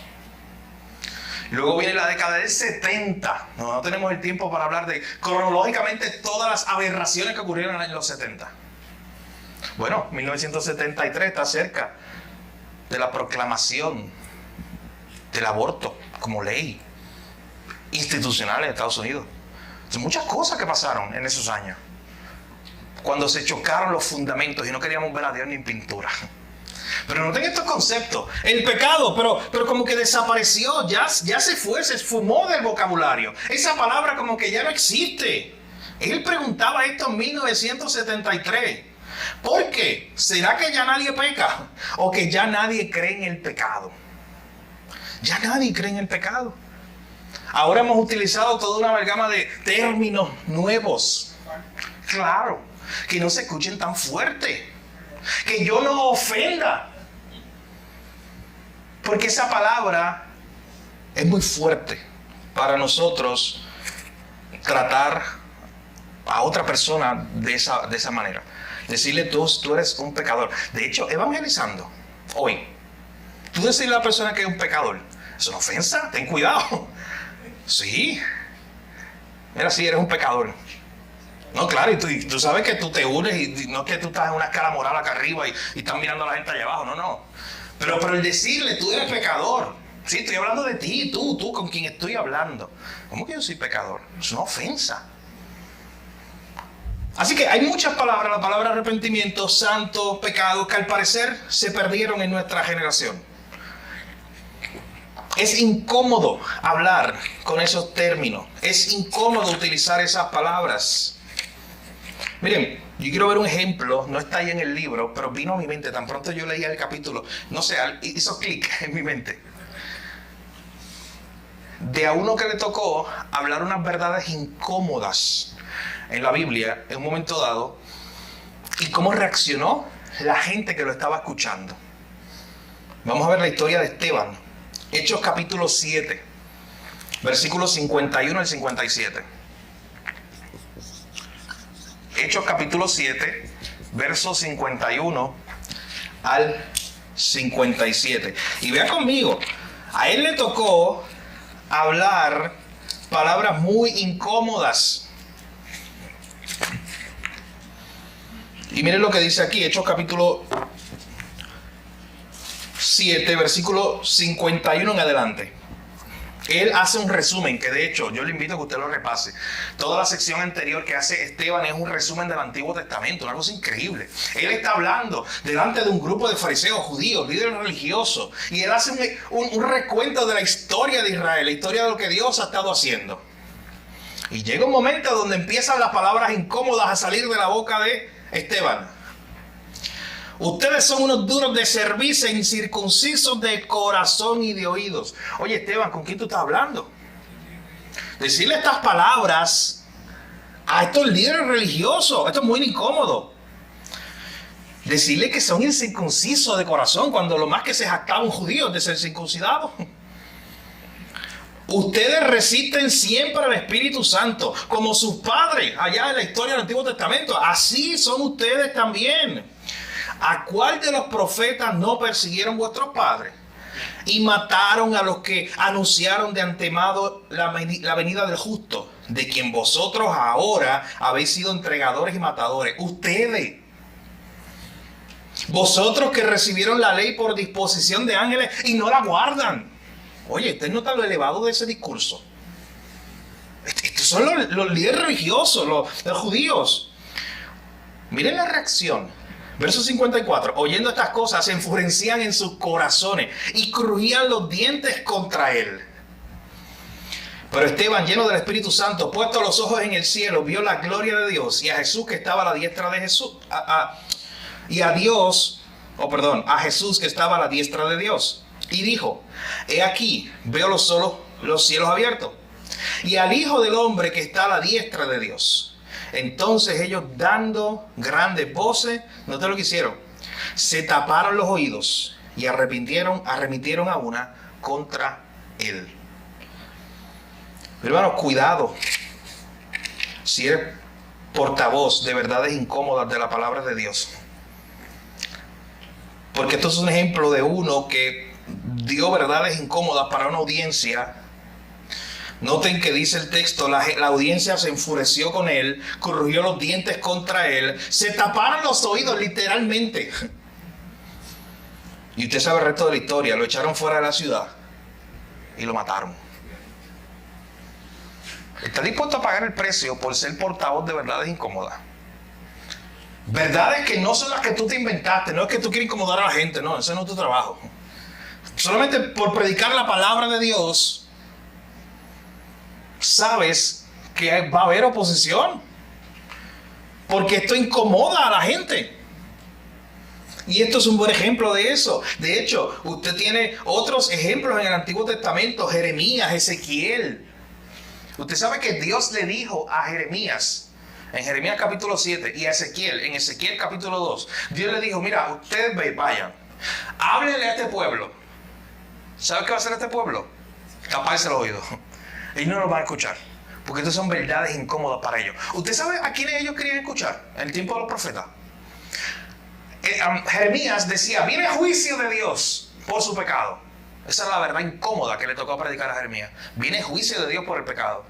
Luego viene la década del 70. No tenemos el tiempo para hablar de cronológicamente todas las aberraciones que ocurrieron en los 70. Bueno, 1973 está cerca de la proclamación del aborto como ley institucional en Estados Unidos. Son muchas cosas que pasaron en esos años, cuando se chocaron los fundamentos y no queríamos ver a Dios ni en pintura. Pero noten estos conceptos. El pecado, pero como que desapareció, ya se fue, se esfumó del vocabulario. Esa palabra como que ya no existe. Él preguntaba esto en 1973. ¿Por qué? ¿Será que ya nadie peca? ¿O que ya nadie cree en el pecado? Ya nadie cree en el pecado. Ahora hemos utilizado toda una amalgama de términos nuevos. Claro, que no se escuchen tan fuerte. Que yo no ofenda. Porque esa palabra es muy fuerte para nosotros tratar a otra persona de esa manera. Decirle, tú eres un pecador. De hecho, evangelizando hoy, tú decirle a la persona que es un pecador, es una ofensa, ten cuidado. Sí. Mira, sí, eres un pecador. No, claro, y tú sabes que tú te unes y no es que tú estás en una escala moral acá arriba y estás mirando a la gente allá abajo, no. Pero el decirle, tú eres pecador. Sí, estoy hablando de ti, tú con quien estoy hablando. ¿Cómo que yo soy pecador? Es una ofensa. Así que hay muchas palabras, la palabra arrepentimiento, santo, pecado, que al parecer se perdieron en nuestra generación. Es incómodo hablar con esos términos. Es incómodo utilizar esas palabras. Miren, yo quiero ver un ejemplo, no está ahí en el libro, pero vino a mi mente, tan pronto yo leía el capítulo, no sé, hizo clic en mi mente. De a uno que le tocó hablar unas verdades incómodas en la Biblia en un momento dado, y cómo reaccionó la gente que lo estaba escuchando. Vamos a ver la historia de Esteban. Hechos capítulo 7, versículos 51 al 57. Hechos capítulo 7, versos 51 al 57. Y vea conmigo, a él le tocó hablar palabras muy incómodas. Y miren lo que dice aquí, Hechos capítulo 7, versículo 51 en adelante. Él hace un resumen, que de hecho yo le invito a que usted lo repase. Toda la sección anterior que hace Esteban es un resumen del Antiguo Testamento, una cosa increíble. Él está hablando delante de un grupo de fariseos, judíos, líderes religiosos, y él hace un recuento de la historia de Israel, la historia de lo que Dios ha estado haciendo. Y llega un momento donde empiezan las palabras incómodas a salir de la boca de Esteban. Ustedes son unos duros de cerviz, incircuncisos de corazón y de oídos. Oye, Esteban, ¿con quién tú estás hablando? Decirle estas palabras a estos líderes religiosos, esto es muy incómodo. Decirle que son incircuncisos de corazón, cuando lo más que se jactaba un judío es de ser circuncidado. Ustedes resisten siempre al Espíritu Santo, como sus padres allá en la historia del Antiguo Testamento. Así son ustedes también. ¿A cuál de los profetas no persiguieron vuestros padres? y mataron a los que anunciaron de antemano la venida del justo, de quien vosotros ahora habéis sido entregadores y matadores. Ustedes, vosotros que recibieron la ley por disposición de ángeles y no la guardan. Oye, ¿ustedes notan lo elevado de ese discurso? Estos son los líderes religiosos, los judíos. Miren la reacción. Verso 54. Oyendo estas cosas, se enfurecían en sus corazones y crujían los dientes contra él. Pero Esteban, lleno del Espíritu Santo, puesto los ojos en el cielo, vio la gloria de Dios y a Jesús que estaba a la diestra de Jesús. A Jesús que estaba a la diestra de Dios. Y dijo: he aquí, veo los cielos abiertos, y al Hijo del Hombre que está a la diestra de Dios. Entonces ellos, dando grandes voces, no te lo hicieron, se taparon los oídos y arremitieron a una contra él. Hermanos, cuidado si eres portavoz de verdades incómodas de la palabra de Dios, porque esto es un ejemplo de uno que dio verdades incómodas para una audiencia. Noten que dice el texto, la audiencia se enfureció con él, crujió los dientes contra él, se taparon los oídos literalmente. Y usted sabe el resto de la historia, lo echaron fuera de la ciudad y lo mataron. ¿Está dispuesto a pagar el precio por ser portavoz de verdades incómodas? Verdades que no son las que tú te inventaste, no es que tú quieres incomodar a la gente, no, ese no es tu trabajo. Solamente por predicar la palabra de Dios, sabes que va a haber oposición, porque esto incomoda a la gente. Y esto es un buen ejemplo de eso. De hecho, usted tiene otros ejemplos en el Antiguo Testamento: Jeremías, Ezequiel. Usted sabe que Dios le dijo a Jeremías, en Jeremías capítulo 7, y a Ezequiel, en Ezequiel capítulo 2, Dios le dijo: mira, ustedes vayan, háblenle a este pueblo. ¿Sabe qué va a hacer este pueblo? Taparse los oídos. Ellos no lo van a escuchar, porque estas son verdades incómodas para ellos. ¿Usted sabe a quiénes ellos querían escuchar en el tiempo de los profetas? Jeremías decía: viene juicio de Dios por su pecado. Esa es la verdad incómoda que le tocó predicar a Jeremías. Viene juicio de Dios por el pecado.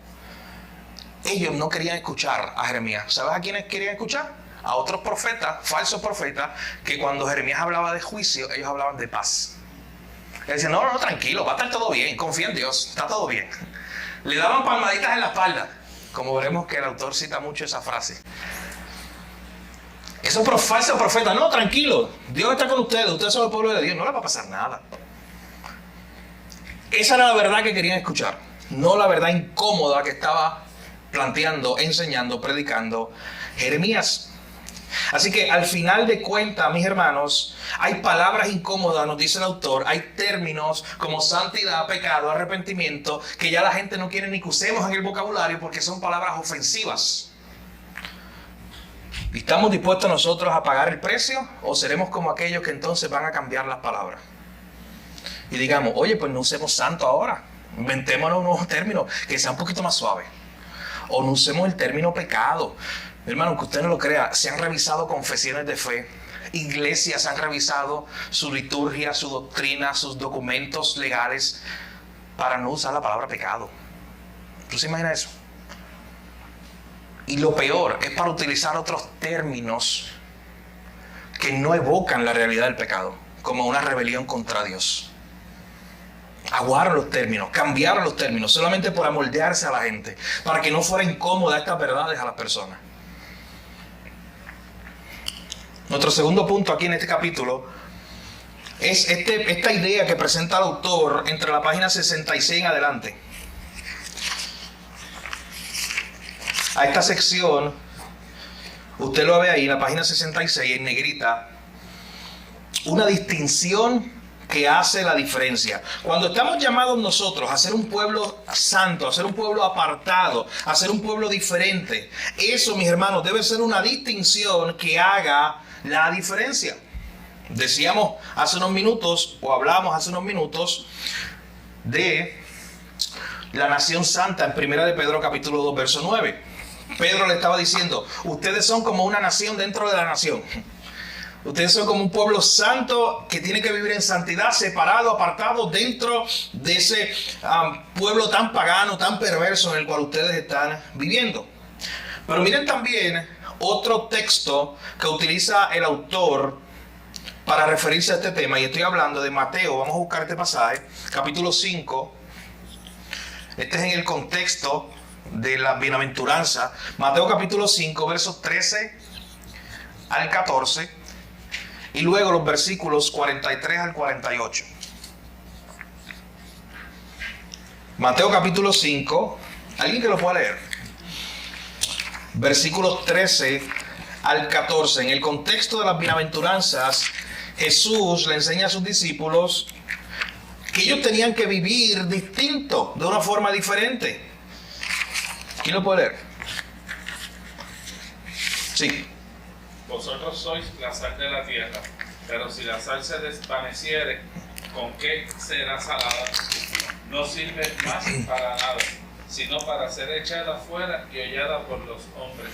Ellos no querían escuchar a Jeremías. ¿Sabes a quiénes querían escuchar? A otros profetas, falsos profetas, que cuando Jeremías hablaba de juicio, ellos hablaban de paz. Le decían: no, tranquilo, va a estar todo bien, confía en Dios, está todo bien. Le daban palmaditas en la espalda, como veremos que el autor cita mucho esa frase. Esos falsos profetas: no, tranquilo, Dios está con ustedes son el pueblo de Dios, no les va a pasar nada. Esa era la verdad que querían escuchar, no la verdad incómoda que estaba planteando, enseñando, predicando Jeremías. Así que al final de cuentas, mis hermanos, hay palabras incómodas, nos dice el autor, hay términos como santidad, pecado, arrepentimiento, que ya la gente no quiere ni que usemos en el vocabulario porque son palabras ofensivas. ¿Y estamos dispuestos nosotros a pagar el precio, o seremos como aquellos que entonces van a cambiar las palabras? Y digamos: oye, pues no usemos santo ahora, inventémonos un nuevo término que sea un poquito más suave. O no usemos el término pecado. Hermano, que usted no lo crea, se han revisado confesiones de fe, iglesias han revisado su liturgia, su doctrina, sus documentos legales para no usar la palabra pecado. ¿Tú se imaginas eso? Y lo peor es para utilizar otros términos que no evocan la realidad del pecado, como una rebelión contra Dios. Aguaron los términos, cambiaron los términos, solamente por amoldearse a la gente, para que no fuera incómoda estas verdades a las personas. Nuestro segundo punto aquí en este capítulo es esta idea que presenta el autor entre la página 66 en adelante. A esta sección, usted lo ve ahí en la página 66 en negrita, una distinción que hace la diferencia. Cuando estamos llamados nosotros a ser un pueblo santo, a ser un pueblo apartado, a ser un pueblo diferente, eso, mis hermanos, debe ser una distinción que haga la diferencia. Decíamos hace unos minutos, o hablamos hace unos minutos, de la nación santa en 1 de Pedro capítulo 2, verso 9. Pedro le estaba diciendo: ustedes son como una nación dentro de la nación. Ustedes son como un pueblo santo que tiene que vivir en santidad, separado, apartado dentro de ese pueblo tan pagano, tan perverso en el cual ustedes están viviendo. Pero miren también otro texto que utiliza el autor para referirse a este tema, y estoy hablando de Mateo. Vamos a buscar este pasaje, capítulo 5. Este es en el contexto de la bienaventuranza. Mateo capítulo 5, versos 13 al 14, y luego los versículos 43 al 48. Mateo capítulo 5, ¿alguien que lo pueda leer? Versículos 13 al 14. En el contexto de las bienaventuranzas, Jesús le enseña a sus discípulos que ellos tenían que vivir distinto, de una forma diferente. ¿Quién lo puede leer? Sí. Vosotros sois la sal de la tierra, pero si la sal se desvaneciere, ¿con qué será salada? No sirve más para nada, sino para ser echada fuera y hollada por los hombres.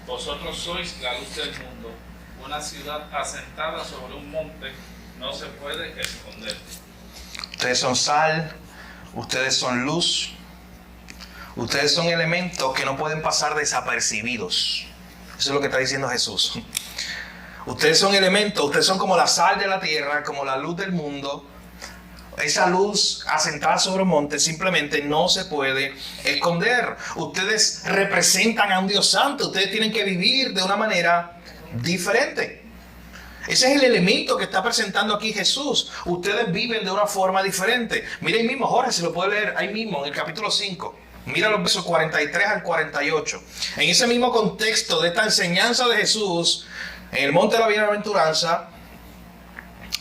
Vosotros sois la luz del mundo. Una ciudad asentada sobre un monte no se puede esconder. Ustedes son sal, ustedes son luz, ustedes son elementos que no pueden pasar desapercibidos. Eso es lo que está diciendo Jesús. Ustedes son elementos, ustedes son como la sal de la tierra, como la luz del mundo. Esa luz asentada sobre un monte simplemente no se puede esconder. Ustedes representan a un Dios santo, ustedes tienen que vivir de una manera diferente. Ese es el elemento que está presentando aquí Jesús. Ustedes viven de una forma diferente. Mira ahí mismo, Jorge, si lo puede leer ahí mismo, en el capítulo 5. Mira los versos 43 al 48. En ese mismo contexto de esta enseñanza de Jesús, en el monte de la bienaventuranza,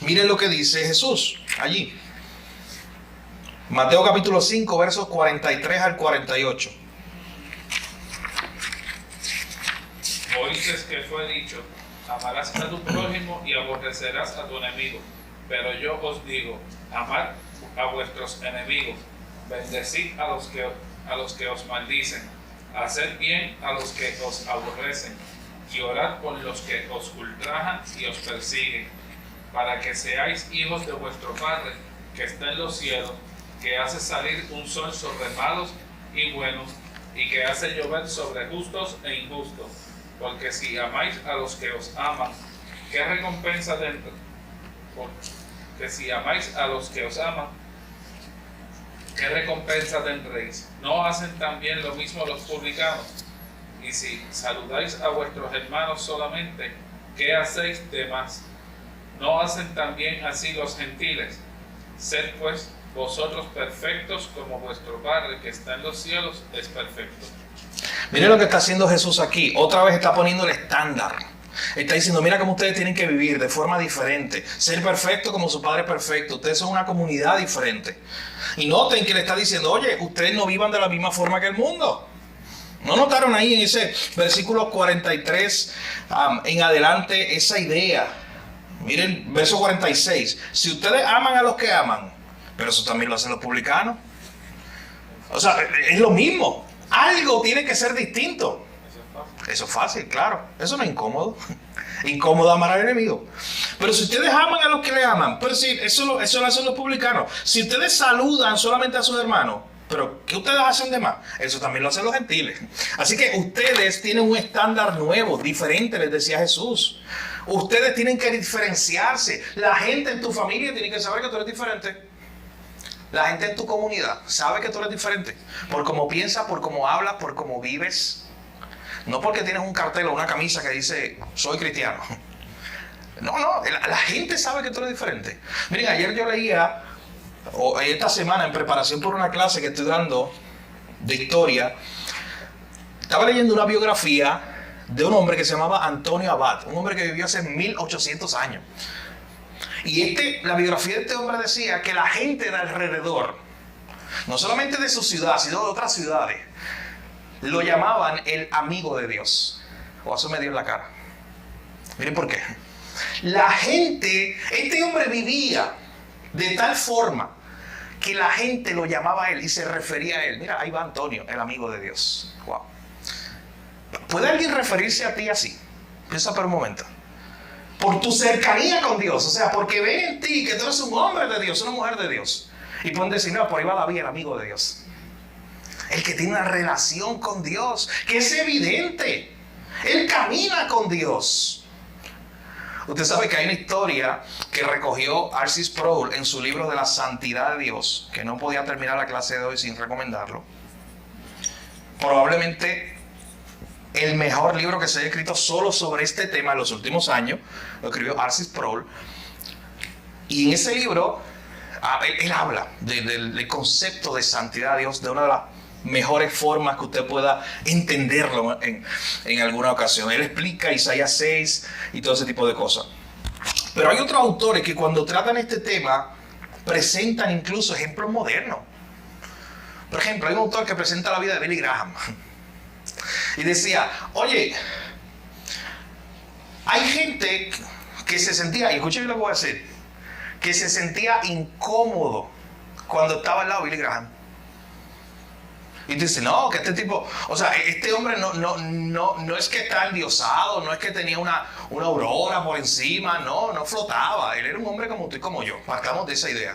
miren lo que dice Jesús allí. Mateo capítulo 5, versos 43 al 48. Oísteis que fue dicho: amarás a tu prójimo y aborrecerás a tu enemigo. Pero yo os digo: amad a vuestros enemigos, bendecid a los que os maldicen, haced bien a los que os aborrecen, y orad por los que os ultrajan y os persiguen, para que seáis hijos de vuestro Padre que está en los cielos, que hace salir un sol sobre malos y buenos, y que hace llover sobre justos e injustos. Porque si amáis a los que os aman, ¿qué recompensa tendréis? Porque si amáis a los que os aman, ¿qué recompensa tendréis? ¿No hacen también lo mismo los publicanos? Y si saludáis a vuestros hermanos solamente, ¿qué hacéis de más? ¿No hacen también así los gentiles? Sed pues vosotros perfectos como vuestro Padre que está en los cielos es perfecto. Miren lo que está haciendo Jesús aquí. Otra vez está poniendo el estándar. Está diciendo, mira cómo ustedes tienen que vivir de forma diferente. Ser perfecto como su Padre es perfecto. Ustedes son una comunidad diferente. Y noten que le está diciendo, oye, ustedes no vivan de la misma forma que el mundo. ¿No notaron ahí en ese versículo 43 en adelante esa idea? Miren, verso 46. Si ustedes aman a los que aman, pero eso también lo hacen los publicanos. O sea, es lo mismo. Algo tiene que ser distinto. Eso es fácil, claro. Eso no es incómodo. Incómodo amar al enemigo. Pero si ustedes aman a los que le aman, pero si eso lo hacen los publicanos. Si ustedes saludan solamente a sus hermanos, pero ¿qué ustedes hacen de más? Eso también lo hacen los gentiles. Así que ustedes tienen un estándar nuevo, diferente, les decía Jesús. Ustedes tienen que diferenciarse. La gente en tu familia tiene que saber que tú eres diferente. La gente en tu comunidad sabe que tú eres diferente. Por cómo piensas, por cómo hablas, por cómo vives. No porque tienes un cartel o una camisa que dice, soy cristiano. No, la gente sabe que tú eres diferente. Miren, ayer yo leía, o esta semana en preparación por una clase que estoy dando de historia, estaba leyendo una biografía de un hombre que se llamaba Antonio Abad, un hombre que vivió hace 1800 años. Y la biografía de este hombre decía que la gente de alrededor, no solamente de su ciudad, sino de otras ciudades, lo llamaban el amigo de Dios. O eso me dio en la cara. Miren por qué. La gente, este hombre vivía de tal forma que la gente lo llamaba a él y se refería a él. Mira, ahí va Antonio, el amigo de Dios. Wow. ¿Puede alguien referirse a ti así? Piensa por un momento. por tu cercanía con Dios. O sea, porque ven en ti que tú eres un hombre de Dios, una mujer de Dios. Y pueden decir, no, por ahí va David, el amigo de Dios. El que tiene una relación con Dios, que es evidente. Él camina con Dios. Usted sabe que hay una historia que recogió R.C. Sproul en su libro de la santidad de Dios, que no podía terminar la clase de hoy sin recomendarlo. Probablemente el mejor libro que se haya escrito solo sobre este tema en los últimos años. Lo escribió R.C. Sproul. Y en ese libro, él habla del concepto de santidad de Dios de una de las mejores formas que usted pueda entenderlo en alguna ocasión. Él explica Isaías 6 y todo ese tipo de cosas. Pero hay otros autores que cuando tratan este tema presentan incluso ejemplos modernos. Por ejemplo, hay un autor que presenta la vida de Billy Graham y decía, oye, hay gente que se sentía, y escuchen lo que voy a decir, que se sentía incómodo cuando estaba al lado de Billy Graham. Y dice, no, que este tipo, o sea, este hombre no es que está endiosado, no es que tenía una aurora por encima, no flotaba. Él era un hombre como tú y como yo, partamos de esa idea.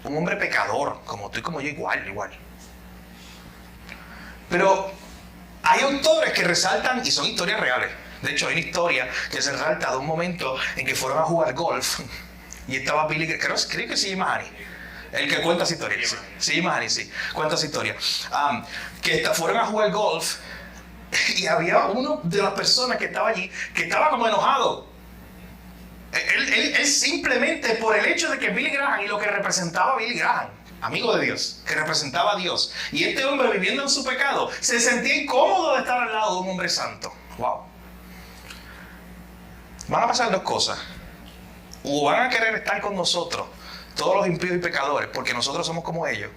Un hombre pecador, como tú y como yo, igual. Pero hay autores que resaltan, y son historias reales. De hecho, hay una historia que se resalta de un momento en que fueron a jugar golf y estaba Billy, creo que se llama Annie. El que cuenta esa historia, sí, Manny, sí, cuenta esa historia. Que fueron a jugar golf y había uno de las personas que estaba allí que estaba como enojado. Él simplemente por el hecho de que Billy Graham y lo que representaba Billy Graham, amigo de Dios, que representaba a Dios, y este hombre viviendo en su pecado, se sentía incómodo de estar al lado de un hombre santo. Wow. Van a pasar dos cosas. O van a querer estar con nosotros todos los impíos y pecadores, porque nosotros somos como ellos.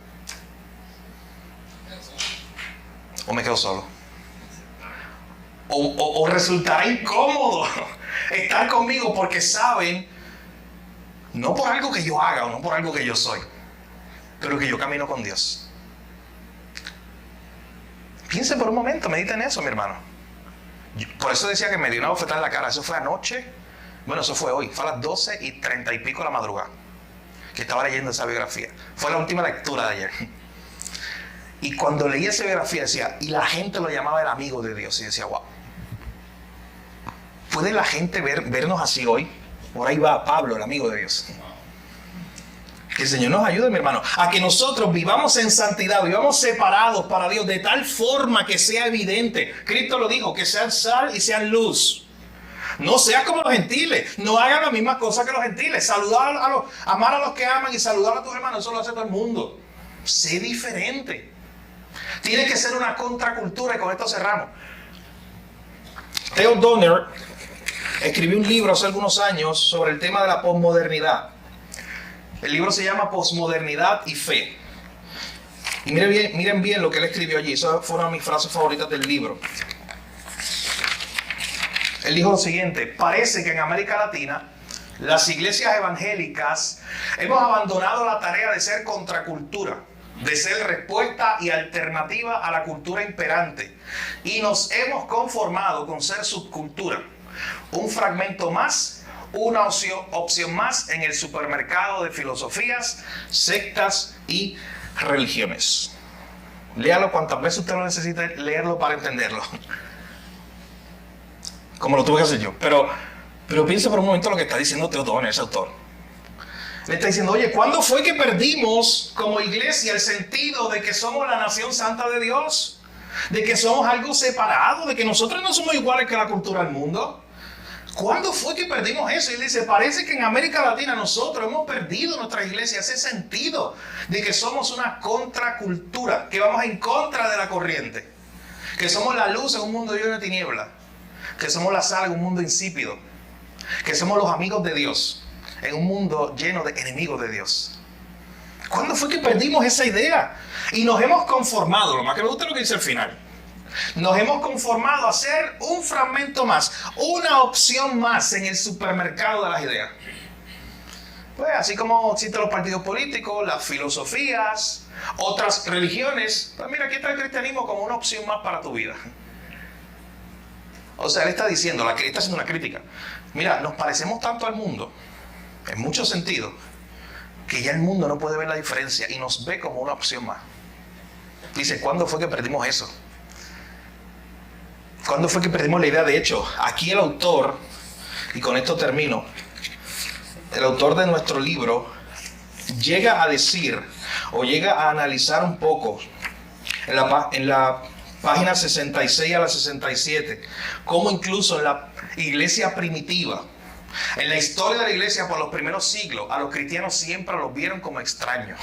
O me quedo solo. O resultará incómodo estar conmigo porque saben, no por algo que yo haga o no por algo que yo soy, pero que yo camino con Dios. Piense por un momento, medite en eso, mi hermano. Por eso decía que me dio una bofetada en la cara. Eso fue anoche. Bueno, eso fue hoy. Fue a las 12:30 y pico de la madrugada que estaba leyendo esa biografía. Fue la última lectura de ayer. Y cuando leí esa biografía decía, y la gente lo llamaba el amigo de Dios. Y decía, wow. ¿Puede la gente vernos así hoy? Por ahí va Pablo, el amigo de Dios. Que el Señor nos ayude, mi hermano, a que nosotros vivamos en santidad, vivamos separados para Dios de tal forma que sea evidente. Cristo lo dijo, que sean sal y sean luz. No seas como los gentiles, no hagan las mismas cosas que los gentiles. Amar a los que aman y saludar a tus hermanos, eso lo hace todo el mundo. Sé diferente. Tiene que ser una contracultura, y con esto cerramos. Theo Donner escribió un libro hace algunos años sobre el tema de la posmodernidad. El libro se llama Posmodernidad y Fe. Y miren bien lo que él escribió allí. Esa fue una de mis frases favoritas del libro. Él dijo lo siguiente: parece que en América Latina las iglesias evangélicas hemos abandonado la tarea de ser contracultura, de ser respuesta y alternativa a la cultura imperante, y nos hemos conformado con ser subcultura, un fragmento más, una opción más en el supermercado de filosofías, sectas y religiones. Léalo cuantas veces usted lo necesite leerlo para entenderlo, como lo tuve que hacer yo. Pero piensa por un momento lo que está diciendo Theo Donner, ese autor. Le está diciendo, oye, ¿cuándo fue que perdimos como iglesia el sentido de que somos la nación santa de Dios? De que somos algo separado, de que nosotros no somos iguales que la cultura del mundo. ¿Cuándo fue que perdimos eso? Y él dice, parece que en América Latina nosotros hemos perdido en nuestra iglesia ese sentido de que somos una contracultura, que vamos en contra de la corriente, que somos la luz en un mundo lleno de tinieblas, que somos la sal en un mundo insípido, que somos los amigos de Dios en un mundo lleno de enemigos de Dios. ¿Cuándo fue que perdimos esa idea? Y nos hemos conformado, lo más que me gusta es lo que dice al final, nos hemos conformado a ser un fragmento más, una opción más en el supermercado de las ideas. Pues así como existen los partidos políticos, las filosofías, otras religiones, pues mira, aquí está el cristianismo como una opción más para tu vida. O sea, él está diciendo, está haciendo una crítica. Mira, nos parecemos tanto al mundo, en muchos sentidos, que ya el mundo no puede ver la diferencia y nos ve como una opción más. Dice, ¿cuándo fue que perdimos eso? ¿Cuándo fue que perdimos la idea? De hecho, aquí el autor, y con esto termino, el autor de nuestro libro llega a decir, o llega a analizar un poco, en la página 66 a la 67, cómo incluso en la iglesia primitiva, en la historia de la iglesia por los primeros siglos, a los cristianos siempre los vieron como extraños.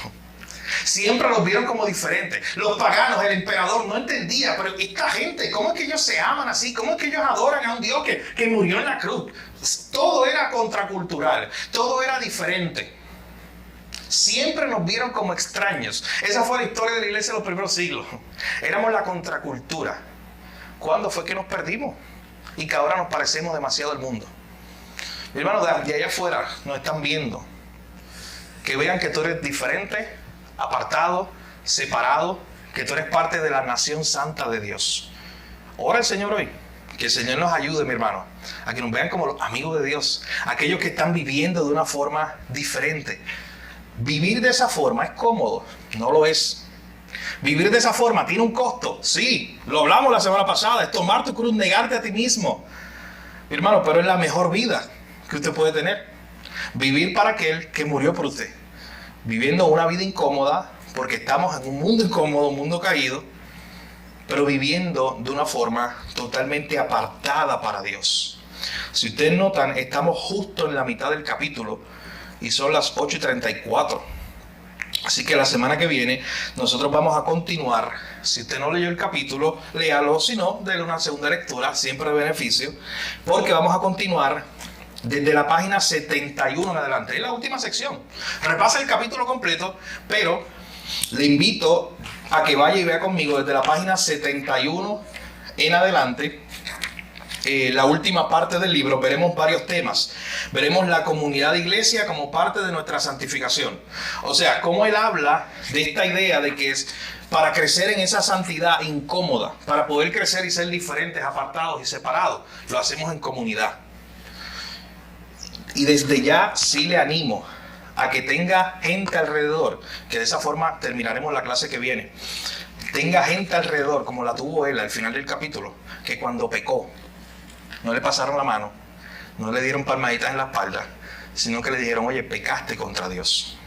Siempre los vieron como diferentes. Los paganos, el emperador, no entendía, pero esta gente, ¿cómo es que ellos se aman así? ¿Cómo es que ellos adoran a un Dios que murió en la cruz? Todo era contracultural, todo era diferente. Siempre nos vieron como extraños. Esa fue la historia de la iglesia de los primeros siglos. Éramos la contracultura. ¿Cuándo fue que nos perdimos? Y que ahora nos parecemos demasiado al mundo. Mi hermano, de allá afuera nos están viendo. Que vean que tú eres diferente, apartado, separado, que tú eres parte de la nación santa de Dios. Ora al Señor hoy. Que el Señor nos ayude, mi hermano, a que nos vean como los amigos de Dios. Aquellos que están viviendo de una forma diferente. Vivir de esa forma es cómodo, no lo es. Vivir de esa forma tiene un costo, sí, lo hablamos la semana pasada, es tomar tu cruz, negarte a ti mismo. Mi hermano, pero es la mejor vida que usted puede tener. Vivir para aquel que murió por usted. Viviendo una vida incómoda, porque estamos en un mundo incómodo, un mundo caído, pero viviendo de una forma totalmente apartada para Dios. Si ustedes notan, estamos justo en la mitad del capítulo, y son las 8:34. Así que la semana que viene nosotros vamos a continuar. Si usted no leyó el capítulo, léalo. Si no, déle una segunda lectura, siempre de beneficio. Porque vamos a continuar desde la página 71 en adelante. Es la última sección. Repasa el capítulo completo, pero le invito a que vaya y vea conmigo desde la página 71 en adelante. La última parte del libro, veremos varios temas. Veremos la comunidad de iglesia como parte de nuestra santificación. O sea, cómo él habla de esta idea de que es para crecer en esa santidad incómoda, para poder crecer y ser diferentes, apartados y separados. Lo hacemos en comunidad. Y desde ya sí le animo a que tenga gente alrededor, que de esa forma terminaremos la clase que viene. Tenga gente alrededor, como la tuvo él al final del capítulo, que cuando pecó, no le pasaron la mano, no le dieron palmaditas en la espalda, sino que le dijeron, oye, pecaste contra Dios.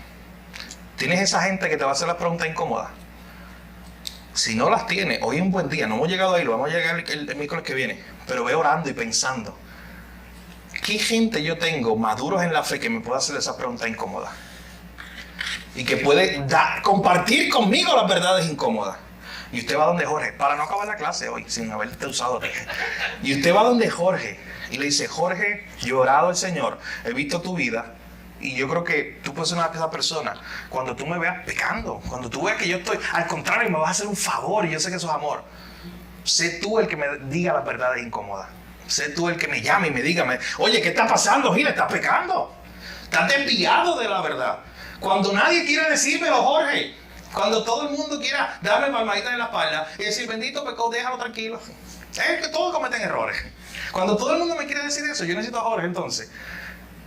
¿Tienes esa gente que te va a hacer las preguntas incómodas? Si no las tienes, hoy es un buen día, no hemos llegado ahí, lo vamos a llegar el miércoles que viene, pero ve orando y pensando, ¿qué gente yo tengo maduros en la fe que me pueda hacer esas preguntas incómodas? Y que puede compartir conmigo las verdades incómodas. Y usted va donde Jorge, para no acabar la clase hoy, sin haberte usado. Y usted va donde Jorge y le dice, Jorge, yo he orado al Señor, he visto tu vida, y yo creo que tú puedes ser una de esas personas. Cuando tú me veas pecando, cuando tú veas que yo estoy, al contrario, me vas a hacer un favor, y yo sé que eso es amor. Sé tú el que me diga las verdades incómodas. Sé tú el que me llame y me diga, oye, ¿qué está pasando, Gil? ¿Estás pecando? ¿Estás desviado de la verdad? Cuando nadie quiere decírmelo, Jorge. Cuando todo el mundo quiera darme palmaditas en la espalda y decir, bendito pecado, déjalo tranquilo. Es que todos cometen errores. Cuando todo el mundo me quiere decir eso, yo necesito a Jorge entonces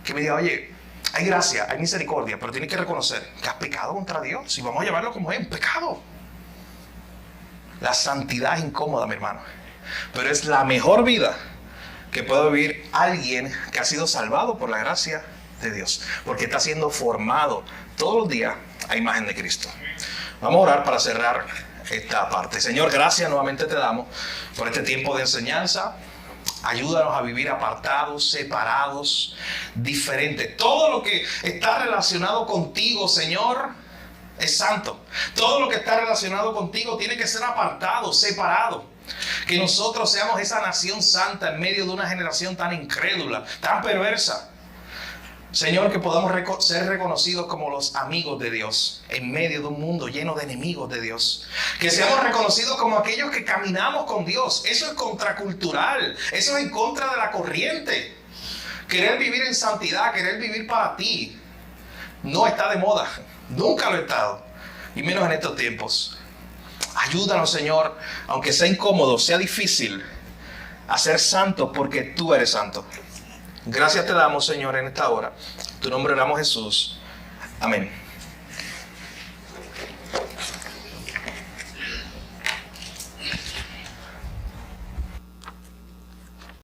que me diga, oye, hay gracia, hay misericordia, pero tienes que reconocer que has pecado contra Dios y vamos a llamarlo como es, un pecado. La santidad es incómoda, mi hermano, pero es la mejor vida que puede vivir alguien que ha sido salvado por la gracia de Dios, porque está siendo formado todos los días a imagen de Cristo. Vamos a orar para cerrar esta parte. Señor, gracias nuevamente te damos por este tiempo de enseñanza. Ayúdanos a vivir apartados, separados, diferentes. Todo lo que está relacionado contigo, Señor, es santo. Todo lo que está relacionado contigo tiene que ser apartado, separado. Que nosotros seamos esa nación santa en medio de una generación tan incrédula, tan perversa. Señor, que podamos ser reconocidos como los amigos de Dios en medio de un mundo lleno de enemigos de Dios. Que seamos reconocidos como aquellos que caminamos con Dios. Eso es contracultural. Eso es en contra de la corriente. Querer vivir en santidad, querer vivir para ti, no está de moda. Nunca lo ha estado. Y menos en estos tiempos. Ayúdanos, Señor, aunque sea incómodo, sea difícil, a ser santos porque tú eres santo. Gracias te damos, Señor, en esta hora. En tu nombre oramos, Jesús. Amén.